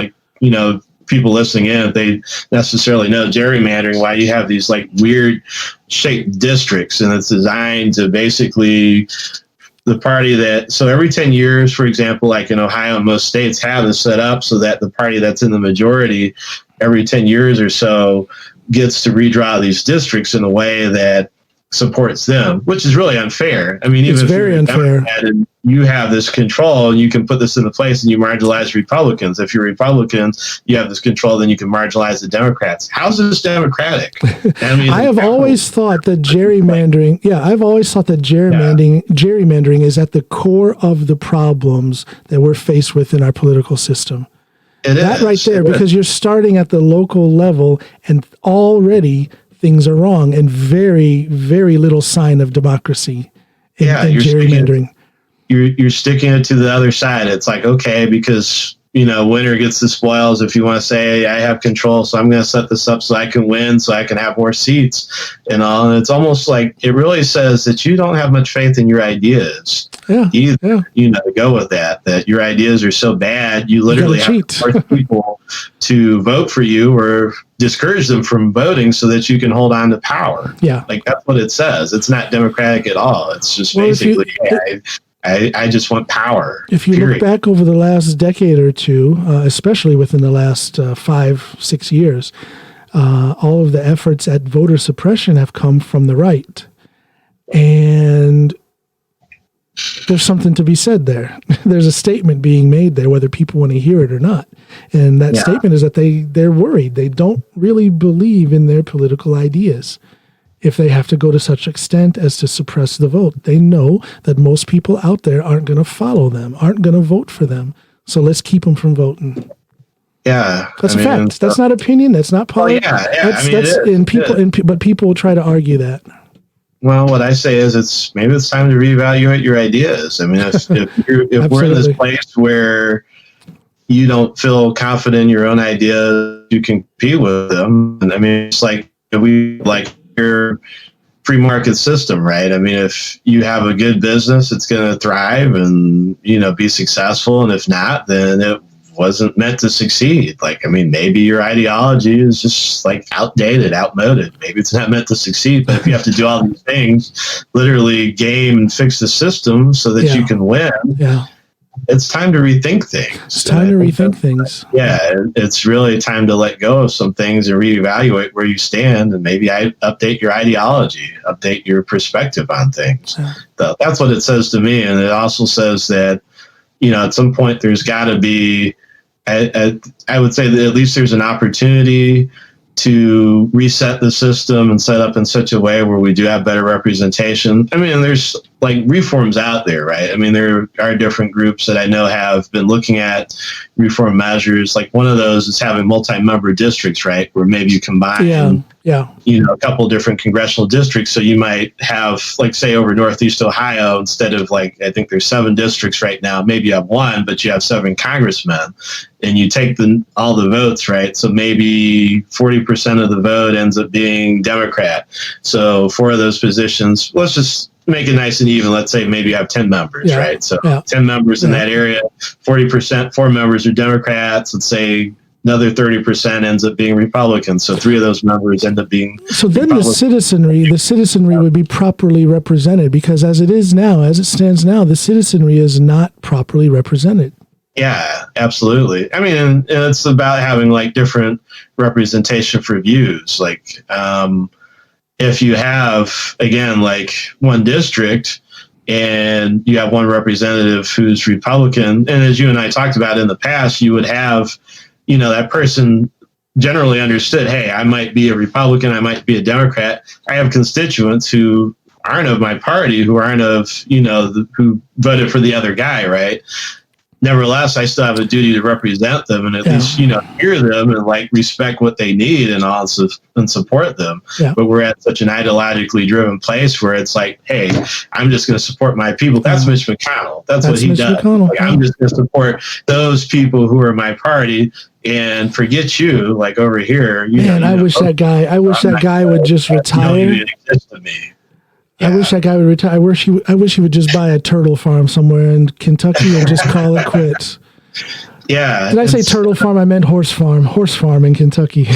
people listening in, if they necessarily know gerrymandering, why you have these like weird shaped districts, and it's designed to basically the party that, so every 10 years, for example, like in Ohio and most states have this set up so that the party that's in the majority every 10 years or so gets to redraw these districts in a way that supports them, which is really unfair. I mean, even if you're unfair. And you have this control, you can put this into place and you marginalize Republicans. If you're Republicans, you have this control, then you can marginalize the Democrats. How's this democratic? I mean, I have always thought that gerrymandering, gerrymandering is at the core of the problems that we're faced with in our political system. That right there, because you're starting at the local level and already things are wrong and very, very little sign of democracy in gerrymandering. You're sticking it to the other side. It's like, okay, because, you know, winner gets the spoils. If you want to say, I have control, so I'm going to set this up so I can win, so I can have more seats and all. And it's almost like it really says that you don't have much faith in your ideas. You know, to go with that your ideas are so bad, you literally have to force people to vote for you or discourage them from voting so that you can hold on to power. Yeah. Like that's what it says. It's not democratic at all. It's just basically, I just want power. If you look back over the last decade or two, especially within the last 5-6 years, all of the efforts at voter suppression have come from the right. And there's something to be said there. There's a statement being made there, whether people want to hear it or not. And that statement is that they're worried. They don't really believe in their political ideas. If they have to go to such extent as to suppress the vote, they know that most people out there aren't going to follow them, aren't going to vote for them. So let's keep them from voting. Yeah, that's a fact. That's not opinion. That's not politics. But people will try to argue that. Well, what I say is maybe it's time to reevaluate your ideas. I mean, if we're in this place where you don't feel confident in your own ideas, you can compete with them. And I mean, it's like we like your free market system, right? I mean, if you have a good business, it's going to thrive and, you know, be successful. And if not, then it wasn't meant to succeed. Like, I mean, maybe your ideology is just like outdated, outmoded. Maybe it's not meant to succeed, but if you have to do all these things, literally game and fix the system so that you can win, it's time to rethink things. It's time to rethink things. Yeah, it's really time to let go of some things and reevaluate where you stand, and maybe update your ideology, update your perspective on things. So that's what it says to me. And it also says that, you know, at some point there's got to be, I would say that at least there's an opportunity to reset the system and set up in such a way where we do have better representation. I mean, there's like reforms out there, right? I mean, there are different groups that I know have been looking at reform measures. Like one of those is having multi-member districts, right? Where maybe you combine, you know, a couple of different congressional districts. So you might have, like, say over Northeast Ohio, instead of like, I think there's 7 districts right now, maybe you have 1, but you have 7 congressmen and you take all the votes, right? So maybe 40% of the vote ends up being Democrat. So 4 of those positions, let's just make it nice and even. Let's say maybe you have 10 members, right? So 10 members in that area, 40%, 4 members are Democrats. Let's say another 30% ends up being Republicans. So 3 of those members end up being the citizenry would be properly represented, because as it stands now, the citizenry is not properly represented. Yeah, absolutely. I mean, and it's about having like different representation for views. Like, if you have, again, like one district and you have one representative who's Republican, and as you and I talked about in the past, you would have, you know, that person generally understood, hey, I might be a Republican, I might be a Democrat. I have constituents who aren't of my party, who aren't of, you know, who voted for the other guy, right? Nevertheless, I still have a duty to represent them and at least, you know, hear them and like respect what they need and also and support them. Yeah. But we're at such an ideologically driven place where it's like, hey, I'm just going to support my people. That's Mitch McConnell. That's what he does. Like, I'm just going to support those people who are my party and forget you. Like over here, I wish that guy would just retire. You don't even exist to me. Yeah. I wish that guy would retire. I wish he would just buy a turtle farm somewhere in Kentucky and just call it quits. Yeah. Did I say turtle farm? I meant horse farm. Horse farm in Kentucky.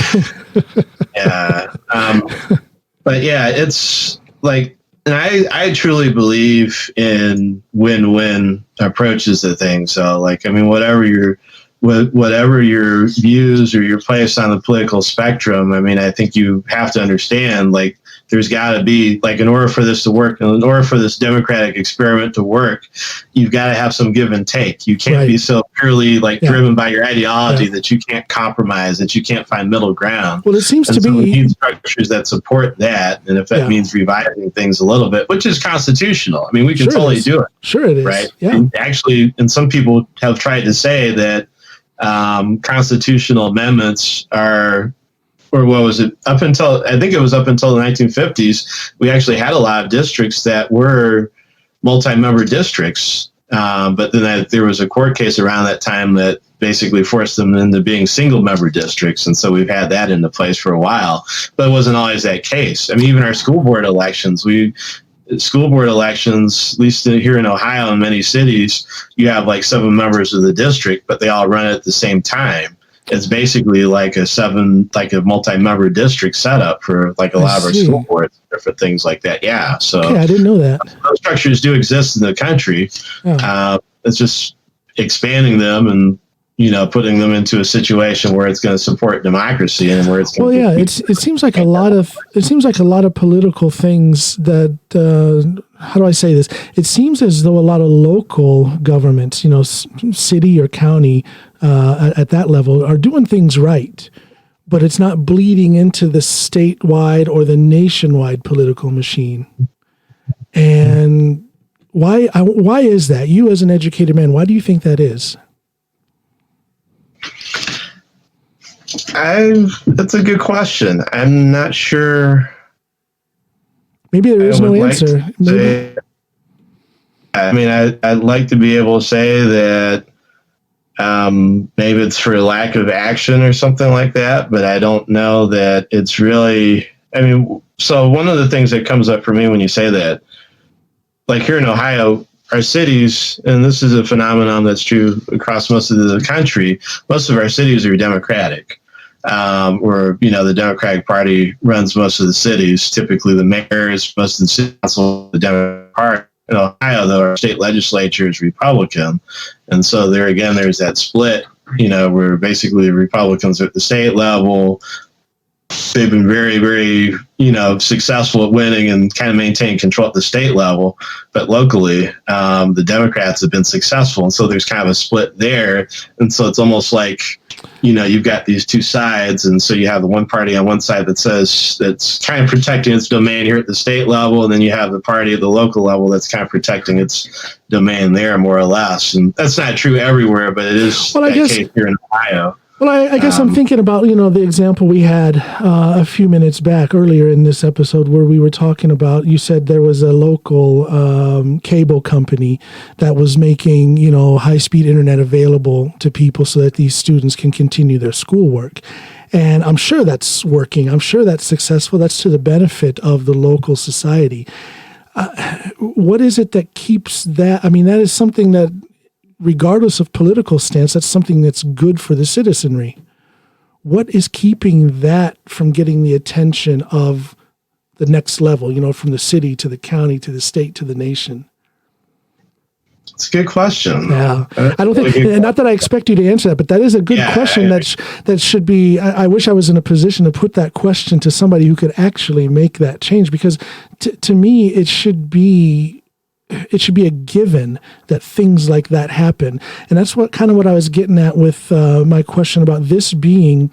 Yeah. But yeah, it's like, and I truly believe in win-win approaches to things. So like, I mean, whatever your views or your place on the political spectrum, I mean, I think you have to understand, like, there's got to be, like, in order for this to work, in order for this democratic experiment to work, you've got to have some give and take. You can't be so purely driven by your ideology that you can't compromise, that you can't find middle ground. Well, it seems to be we need structures that support that, and if that means revising things a little bit, which is constitutional. I mean, we can totally do it. Sure, it is. Right? Yeah. And actually, and some people have tried to say that constitutional amendments are, or what was it, up until, I think it was up until the 1950s, we actually had a lot of districts that were multi-member districts. But then there was a court case around that time that basically forced them into being single-member districts. And so we've had that into place for a while. But it wasn't always that case. I mean, even our school board elections, at least here in Ohio and many cities, you have like 7 members of the district, but they all run at the same time. It's basically like a multi-member district setup for like a lot of our school boards, different things like that. Yeah. So I didn't know that. Those structures do exist in the country. It's just expanding them and, putting them into a situation where it's going to support democracy and where it's going to it seems like a lot of political things that, how do I say this? It seems as though a lot of local governments, city or county, at that level are doing things right, but it's not bleeding into the statewide or the nationwide political machine. And why is that? You as an educated man, why do you think that is? That's a good question. I'm not sure. Maybe there is no answer. I'd like to be able to say that maybe it's for lack of action or something like that, but I don't know that it's really, so one of the things that comes up for me when you say that, like here in Ohio, our cities, and this is a phenomenon that's true across most of the country, most of our cities are Democratic. Where, the Democratic Party runs most of the cities. Typically the mayors, most of the city council, the Democratic Party. In Ohio, though, our state legislature is Republican. And so there again, there's that split, where basically the Republicans are at the state level. They've been very, very, successful at winning and kind of maintaining control at the state level. But locally, the Democrats have been successful. And so there's kind of a split there. And so it's almost like, you've got these two sides. And so you have the one party on one side that says that's kind of protecting its domain here at the state level. And then you have the party at the local level that's kind of protecting its domain there, more or less. And that's not true everywhere, but it is case here in Ohio. Well, I guess I'm thinking about, the example we had a few minutes back earlier in this episode where we were talking about, you said there was a local cable company that was making, high-speed internet available to people so that these students can continue their schoolwork. And I'm sure that's working. I'm sure that's successful. That's to the benefit of the local society. What is it that keeps that? That is something that, regardless of political stance, that's something that's good for the citizenry. What is keeping that from getting the attention of the next level, from the city to the county to the state to the nation? It's a good question. Yeah. I don't think, and not that I expect you to answer that, but that is a good question that should be, I wish I was in a position to put that question to somebody who could actually make that change, because to me, it should be a given that things like that happen. And that's what I was getting at with my question about this being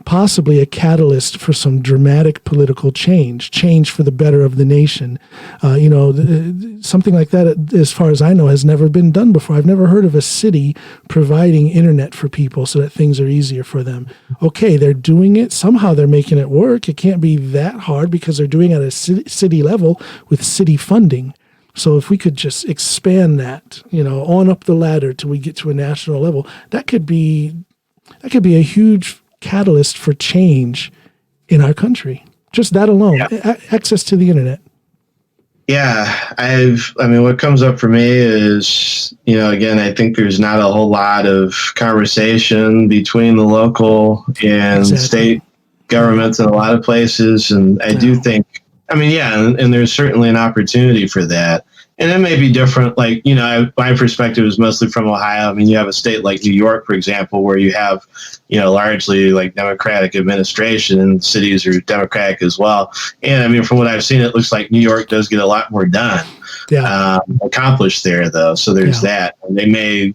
possibly a catalyst for some dramatic political change for the better of the nation. Something like that, as far as I know, has never been done before. I've never heard of a city providing internet for people so that things are easier for them. Okay, they're doing it. Somehow they're making it work. It can't be that hard because they're doing it at a city level with city funding. So if we could just expand that, on up the ladder till we get to a national level, that could be a huge catalyst for change in our country. Just that alone, access to the internet. Yeah, what comes up for me is, again, I think there's not a whole lot of conversation between the local and state governments in a lot of places. And I do think, and there's certainly an opportunity for that. And it may be different. Like, my perspective is mostly from Ohio. I mean, you have a state like New York, for example, where you have, largely like Democratic administration, and cities are Democratic as well. And from what I've seen, it looks like New York does get a lot more done. Accomplished there, though. So there's that. And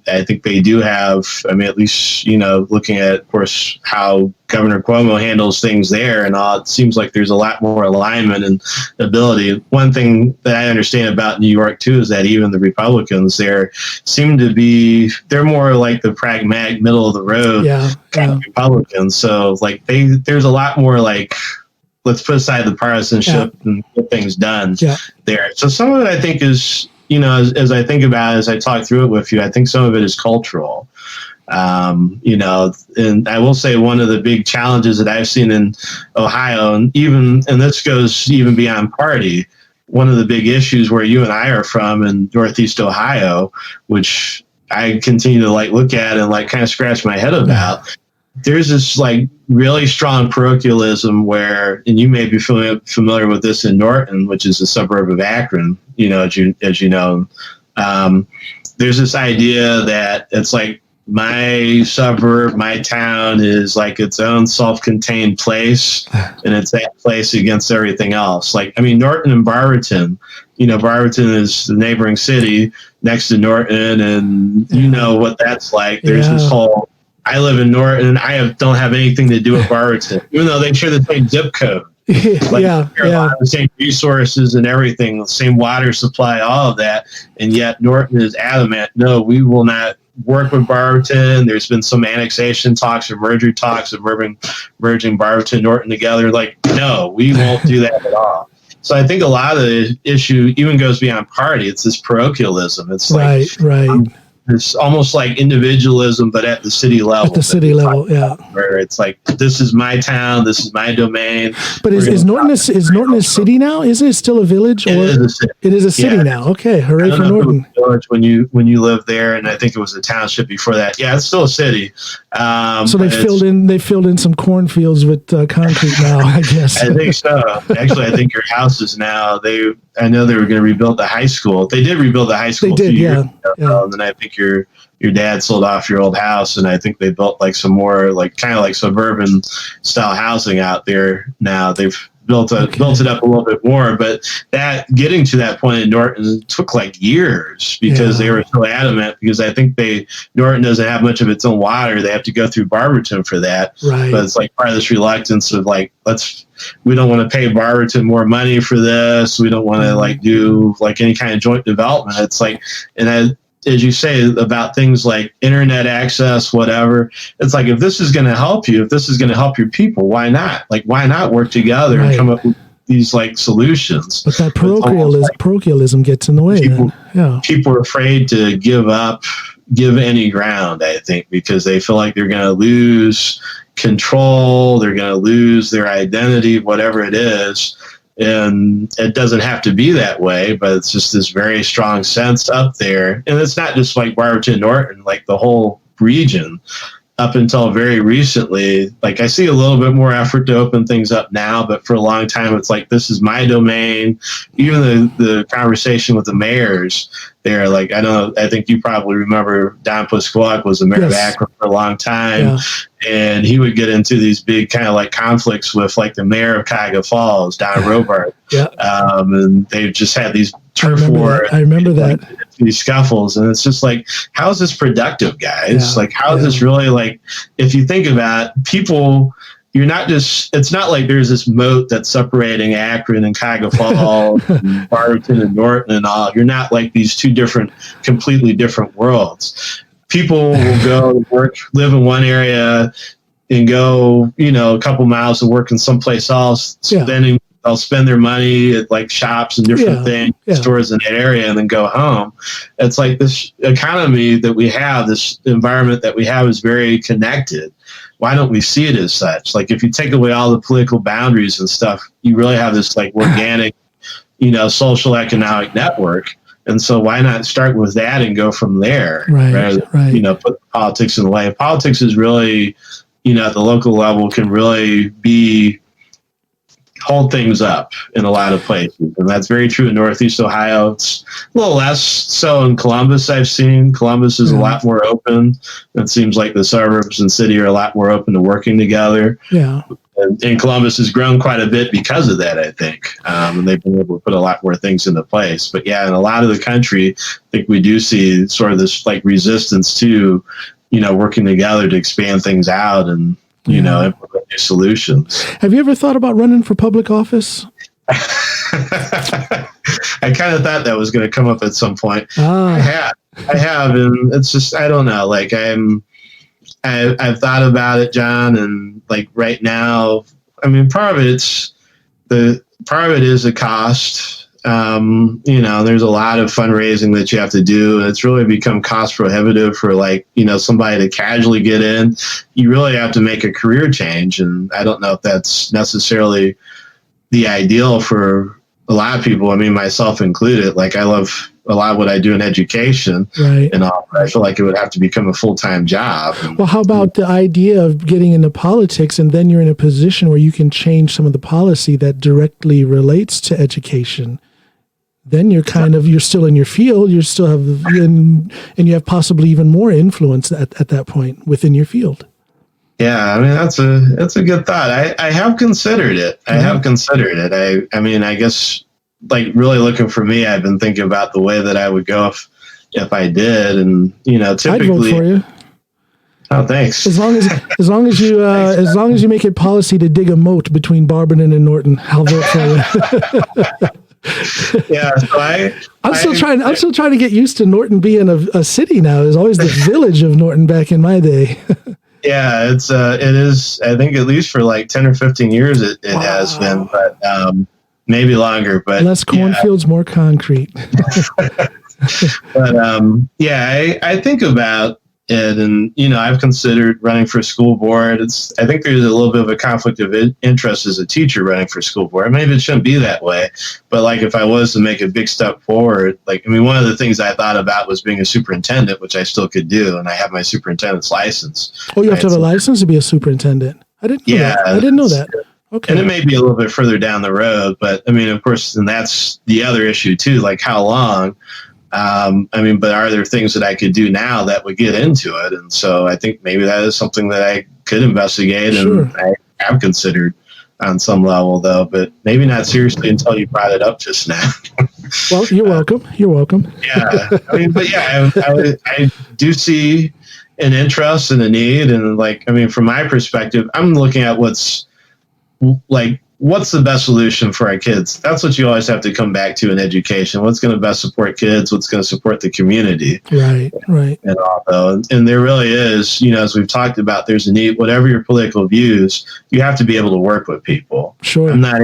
I think they do have, at least, looking at, of course, how Governor Cuomo handles things there and all, it seems like there's a lot more alignment and ability. One thing that I understand about New York, too, is that even the Republicans there seem to be, they're more like the pragmatic, middle of the road kind of Republicans. So, like, there's a lot more like, let's put aside the partisanship and get things done there. So some of it, I think, is, as I think about it, as I talk through it with you, I think some of it is cultural. And I will say one of the big challenges that I've seen in Ohio, and this goes even beyond party, one of the big issues where you and I are from in Northeast Ohio, which I continue to look at and kind of scratch my head about. There's this really strong parochialism where, and you may be familiar with this in Norton, which is a suburb of Akron, as you know, there's this idea that it's like my suburb, my town is like its own self-contained place, and it's that place against everything else. Norton and Barberton, Barberton is the neighboring city next to Norton, and you know what that's like. There's this whole, I live in Norton. Don't have anything to do with Barberton, even though they share the same zip code. A lot of the same resources and everything, the same water supply, all of that. And yet Norton is adamant, no, we will not work with Barberton. There's been some annexation talks or merger talks of merging Barberton and Norton together. No, we won't do that at all. So I think a lot of the issue even goes beyond party. It's this parochialism. It's it's almost like individualism, but at the city level. Where it's like, this is my town, this is my domain. But is Norton a city now? Is it still a village? It is a city. It is a city now. Okay, hooray for Norton. When you lived there, and I think it was a township before that. Yeah, it's still a city. So they filled in some cornfields with concrete now, I guess. I think so. Actually, I think your house is now. I know they were going to rebuild the high school. They did rebuild the high school. They did, years ago, and then I think your dad sold off your old house, and I think they built some more kind of suburban style housing out there now. They've built it up a little bit more, but that getting to that point in Norton took years because they were so adamant, because I think Norton doesn't have much of its own water. They have to go through Barberton for that. Right. But it's part of this reluctance of we don't want to pay Barberton more money for this. We don't want to do any kind of joint development. It's as you say about things like internet access, whatever, it's if this is going to help you, if this is going to help your people, why not? Why not work together and come up with these solutions? But that parochialism gets in the way. People are afraid to give any ground, I think, because they feel like they're going to lose control, they're going to lose their identity, whatever it is. And it doesn't have to be that way, but it's just this very strong sense up there. And it's not just Barberton, Norton, the whole region. Up until very recently, I see a little bit more effort to open things up now, but for a long time, it's this is my domain. Even the conversation with the mayors there, I think you probably remember Don Plisquak was the mayor of Akron for a long time, and he would get into these big kind of conflicts with the mayor of Cuyahoga Falls, Don Robart, and they just had these turf war. I remember that. These scuffles, and it's just how is this productive, guys? How is this really if you think about it, people, you're not just, it's not there's this moat that's separating Akron and Cuyahoga Falls and Barberton and Norton and all. You're not these two completely different worlds. People will go live in one area and go, a couple miles to work in someplace else, they'll spend their money at shops and different things, stores in that area, and then go home. It's this economy that we have, this environment that we have is very connected. Why don't we see it as such? If you take away all the political boundaries and stuff, you really have this organic social economic network. And so why not start with that and go from there? Right. Put politics in the way. Politics is really, at the local level can really hold things up in a lot of places. And that's very true in Northeast Ohio. It's a little less so in Columbus, I've seen. Columbus is a lot more open. It seems like the suburbs and city are a lot more open to working together. Yeah. And Columbus has grown quite a bit because of that, I think. And they've been able to put a lot more things into place. But yeah, in a lot of the country, I think we do see sort of this like resistance to, working together to expand things out and, implement new solutions. Have you ever thought about running for public office? I kind of thought that was going to come up at some point. I have, and it's just, I don't know. Like I've thought about it, John, and like right now, I mean, part of it is a cost. There's a lot of fundraising that you have to do, and it's really become cost prohibitive for somebody to casually get in. You really have to make a career change, and I don't know if that's necessarily the ideal for a lot of people. I mean, myself included. Like I love a lot of what I do in education, right? And all. I feel like it would have to become a full-time job. Well, how about the idea of getting into politics, and then you're in a position where you can change some of the policy that directly relates to education? Then you're still in your field. You still have, and you have possibly even more influence at that point within your field. Yeah, I mean that's a good thought. I have considered it. I guess like really looking for me, I've been thinking about the way that I would go if I did, and typically I'd vote for you. Oh, thanks. As long as you make it policy to dig a moat between Barberton and Norton, I'll vote for you. Yeah, so I'm still trying to get used to Norton being a city now. There's always the village of Norton back in my day. Yeah, it is. I think at least for like 10 or 15 years it has been, but maybe longer. But less cornfields, more concrete. But I think about it, and I've considered running for school board. I think there's a little bit of a conflict of interest as a teacher running for school board. Maybe it shouldn't be that way, but like if I was to make a big step forward, one of the things I thought about was being a superintendent, which I still could do, and I have my superintendent's license. Oh, you have to have a license to be a superintendent? I didn't know that. I didn't know that. Okay. And it may be a little bit further down the road, but I mean, of course, and that's the other issue too, like how long. But are there things that I could do now that would get into it? And so I think maybe that is something that I could investigate, Sure. And I have considered on some level, though, but maybe not seriously until you brought it up just now. Well, you're welcome. You're welcome. Yeah. I do see an interest and a need. And from my perspective, I'm looking at what's the best solution for our kids? That's what you always have to come back to in education. What's going to best support kids? What's going to support the community? Right. And all, and there really is, as we've talked about, there's a need, whatever your political views, you have to be able to work with people. Sure. I'm not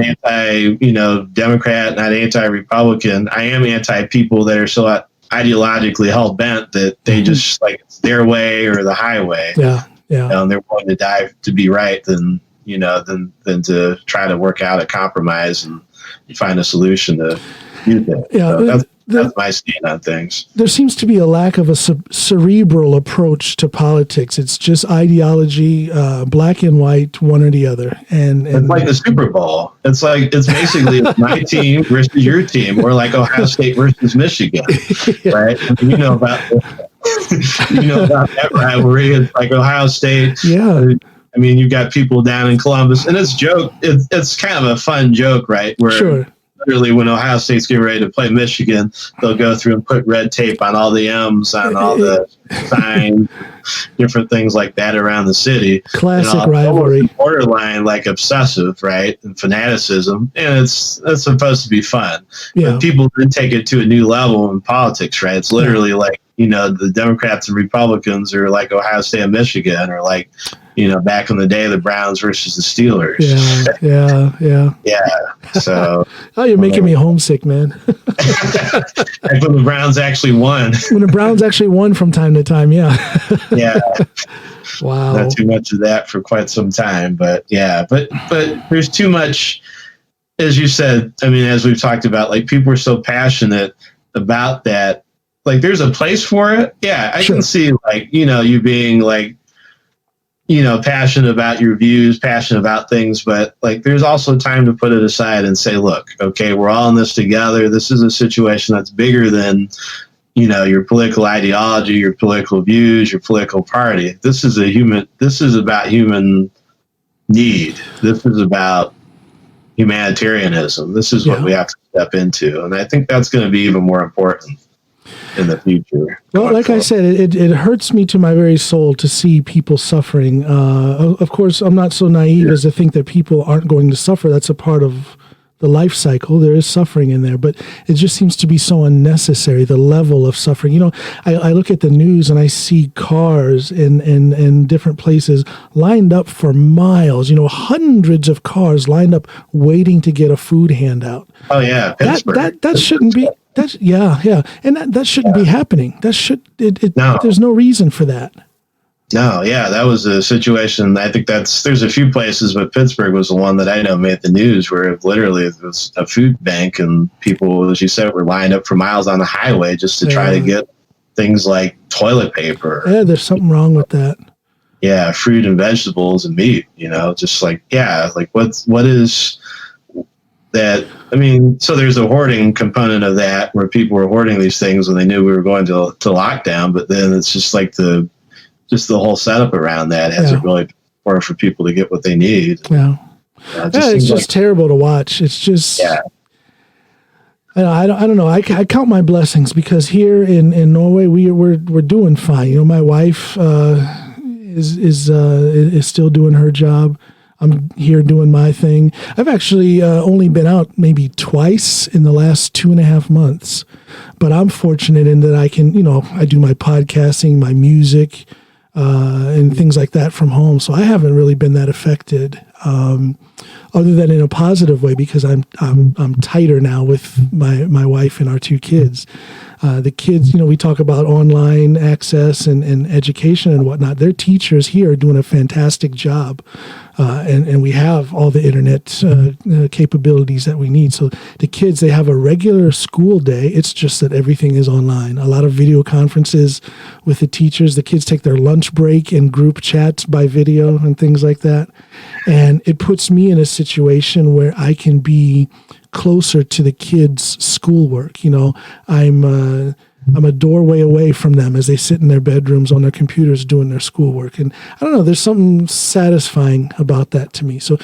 Democrat, not anti-Republican. I am anti-people that are so ideologically hell-bent that they just it's their way or the highway. Yeah. And they're willing to die to be right than to try to work out a compromise and find a solution to use it. Yeah, so that's my stand on things. There seems to be a lack of a cerebral approach to politics. It's just ideology, black and white, one or the other. And it's like the Super Bowl. It's basically my team versus your team. We're like Ohio State versus Michigan, right? You know about that rivalry. It's like Ohio State. Yeah. I mean, you've got people down in Columbus, and it's kind of a fun joke, right? Where sure. Literally when Ohio State's getting ready to play Michigan, they'll go through and put red tape on all the M's, on all the signs, different things like that around the city. Classic rivalry. Borderline obsessive, right? And fanaticism. And it's supposed to be fun. Yeah. But people then take it to a new level in politics, right? It's literally the Democrats and Republicans are like Ohio State and Michigan, or back in the day, the Browns versus the Steelers. Yeah. So. Oh, you're making me homesick, man. Like when the Browns actually won. When the Browns actually won from time to time, yeah. Yeah. Wow. Not too much of that for quite some time, but yeah. But there's too much as you said, I mean, as we've talked about, like people are so passionate about that. Like there's a place for it. Yeah, I Sure. can see like, you being like, passionate about your views, passionate about things, but like there's also time to put it aside and say, look, okay, we're all in this together. This is a situation that's bigger than, your political ideology, your political views, your political party. This is about human need. This is about humanitarianism. This is what we have to step into. And I think that's going to be even more important in the future. Well, like I said, it hurts me to my very soul to see people suffering. Of course, I'm not so naive as to think that people aren't going to suffer. That's a part of the life cycle. There is suffering in there, but it just seems to be so unnecessary, the level of suffering. I look at the news and I see cars in different places lined up for miles, hundreds of cars lined up waiting to get a food handout. Oh, yeah. That shouldn't be. That's and that shouldn't be happening. No. There's no reason for that. No, yeah, that was a situation. I think there's a few places, but Pittsburgh was the one that I know made the news where literally it was a food bank and people, as you said, were lined up for miles on the highway just to try to get things like toilet paper. Yeah, there's something wrong with that. Yeah, fruit and vegetables and meat, just like, like what is that? I mean, so there's a hoarding component of that where people were hoarding these things when they knew we were going to lockdown, but then it's just like the whole setup around that hasn't really been for people to get what they need. Yeah. It's just terrible to watch. It's just, I don't know. I count my blessings because here in Norway, we're doing fine. My wife, is still doing her job. I'm here doing my thing. I've actually only been out maybe twice in the last 2.5 months, but I'm fortunate in that I can, I do my podcasting, my music, and things like that from home. So I haven't really been that affected, other than in a positive way because I'm tighter now with my wife and our 2 kids. The kids, we talk about online access and education and whatnot. Their teachers here are doing a fantastic job. And we have all the internet capabilities that we need. So the kids, they have a regular school day. It's just that everything is online. A lot of video conferences with the teachers. The kids take their lunch break in group chats by video and things like that. And it puts me in a situation where I can be closer to the kids' schoolwork. I'm a doorway away from them as they sit in their bedrooms on their computers doing their schoolwork. And I don't know, there's something satisfying about that to me. So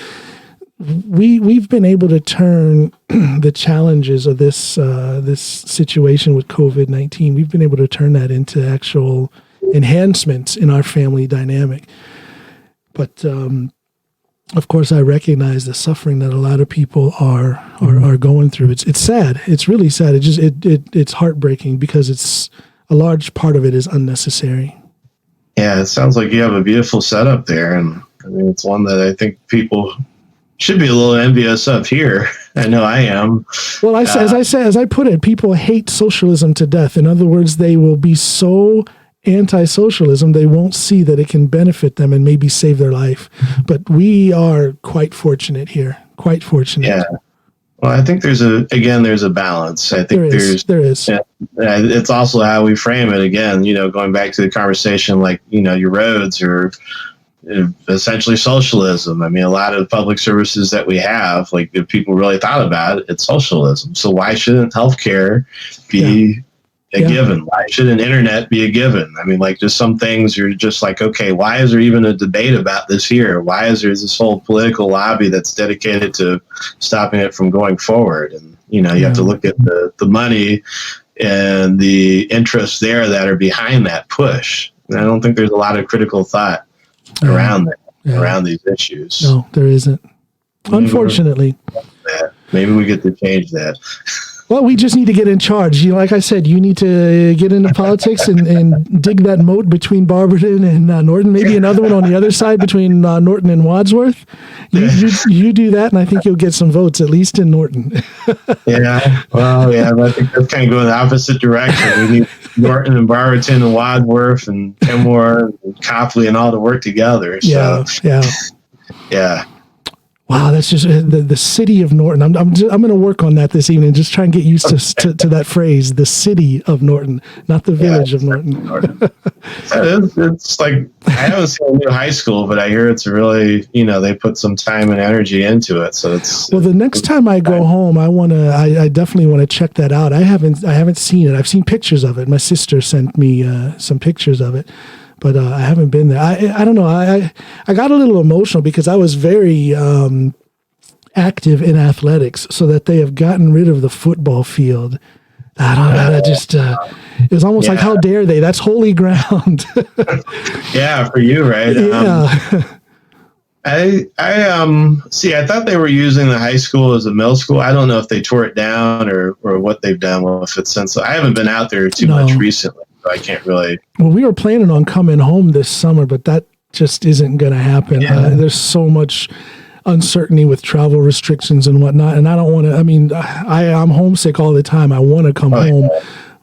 we've been able to turn the challenges of this situation with COVID-19, we've been able to turn that into actual enhancements in our family dynamic. But of course, I recognize the suffering that a lot of people are going through. It's sad. It's really sad. It's heartbreaking because it's a large part of it is unnecessary. Yeah, it sounds like you have a beautiful setup there, and I mean it's one that I think people should be a little envious of here. I know I am. Well, as I put it, people hate socialism to death. In other words, they will be so anti-socialism, they won't see that it can benefit them and maybe save their life. But we are quite fortunate here. Quite fortunate. Yeah. Well, I think there's a balance. I think there is. Yeah, it's also how we frame it. Again, going back to the conversation, like your roads are essentially socialism. I mean, a lot of the public services that we have, like if people really thought about it, it's socialism. So why shouldn't healthcare be a given? Why shouldn't internet be a given? I mean, like just some things you're just like, okay, why is there even a debate about this here? Why is there this whole political lobby that's dedicated to stopping it from going forward? And, you have to look at the money and the interests there that are behind that push. And I don't think there's a lot of critical thought around that, around these issues. No, there isn't. Unfortunately. Maybe we get to change that. Well, we just need to get in charge. Like I said, you need to get into politics and dig that moat between Barberton and Norton. Maybe another one on the other side between Norton and Wadsworth. You do that, and I think you'll get some votes, at least in Norton. Yeah. Well, yeah, but I think that's kind of going the opposite direction. We need Norton and Barberton and Wadsworth and Kenmore and Copley and all to work together. So, yeah. Yeah. Wow, that's just the city of Norton. I'm going to work on that this evening. Just try and get used to that phrase, the city of Norton, not the village of Norton. It's like, I haven't seen a new high school, but I hear it's really, they put some time and energy into it. So the next time I go home, I definitely want to check that out. I haven't seen it. I've seen pictures of it. My sister sent me some pictures of it. But I haven't been there. I don't know. I got a little emotional because I was very active in athletics, so that they have gotten rid of the football field. I don't know. That just it was almost like, how dare they? That's holy ground. Yeah, for you, right? Yeah. I thought they were using the high school as a middle school. I don't know if they tore it down or what they've done with it since. I haven't been out there too much recently. I can't really. Well, we were planning on coming home this summer, but that just isn't going to happen. Yeah. There's so much uncertainty with travel restrictions and whatnot, and I don't want to. I mean, I'm homesick all the time. I want to come home,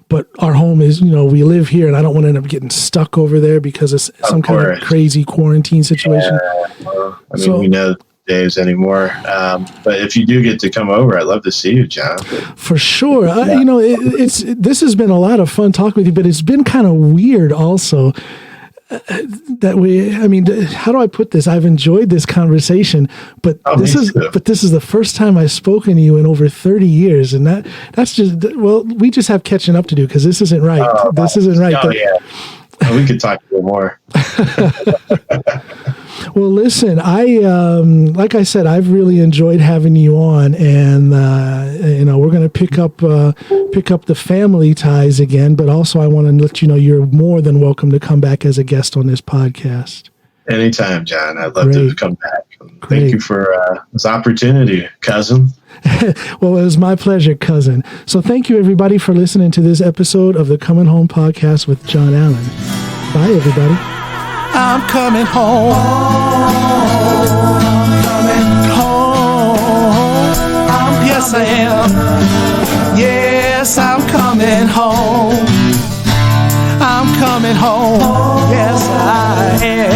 but our home is, we live here, and I don't want to end up getting stuck over there because of some kind of crazy quarantine situation. Yeah. We know days anymore. But if you do get to come over, I'd love to see you, John. For sure. This has been a lot of fun talking with you, but it's been kind of weird also that how do I put this? I've enjoyed this conversation, but this is the first time I've spoken to you in over 30 years. And that's just, we just have catching up to do because this isn't right. This isn't right. Oh, yeah. We could talk a little more. Well, listen, like I said, I've really enjoyed having you on, and we're going to pick up the family ties again. But also, I want to let you know you're more than welcome to come back as a guest on this podcast. Anytime, John. I'd love to come back. Thank you for this opportunity, cousin. Well, it was my pleasure, cousin. So thank you, everybody, for listening to this episode of the Coming Home Podcast with John Allen. Bye, everybody. I'm coming home. I'm coming home. Yes, I am. Yes, I'm coming home. I'm coming home. Yes, I am.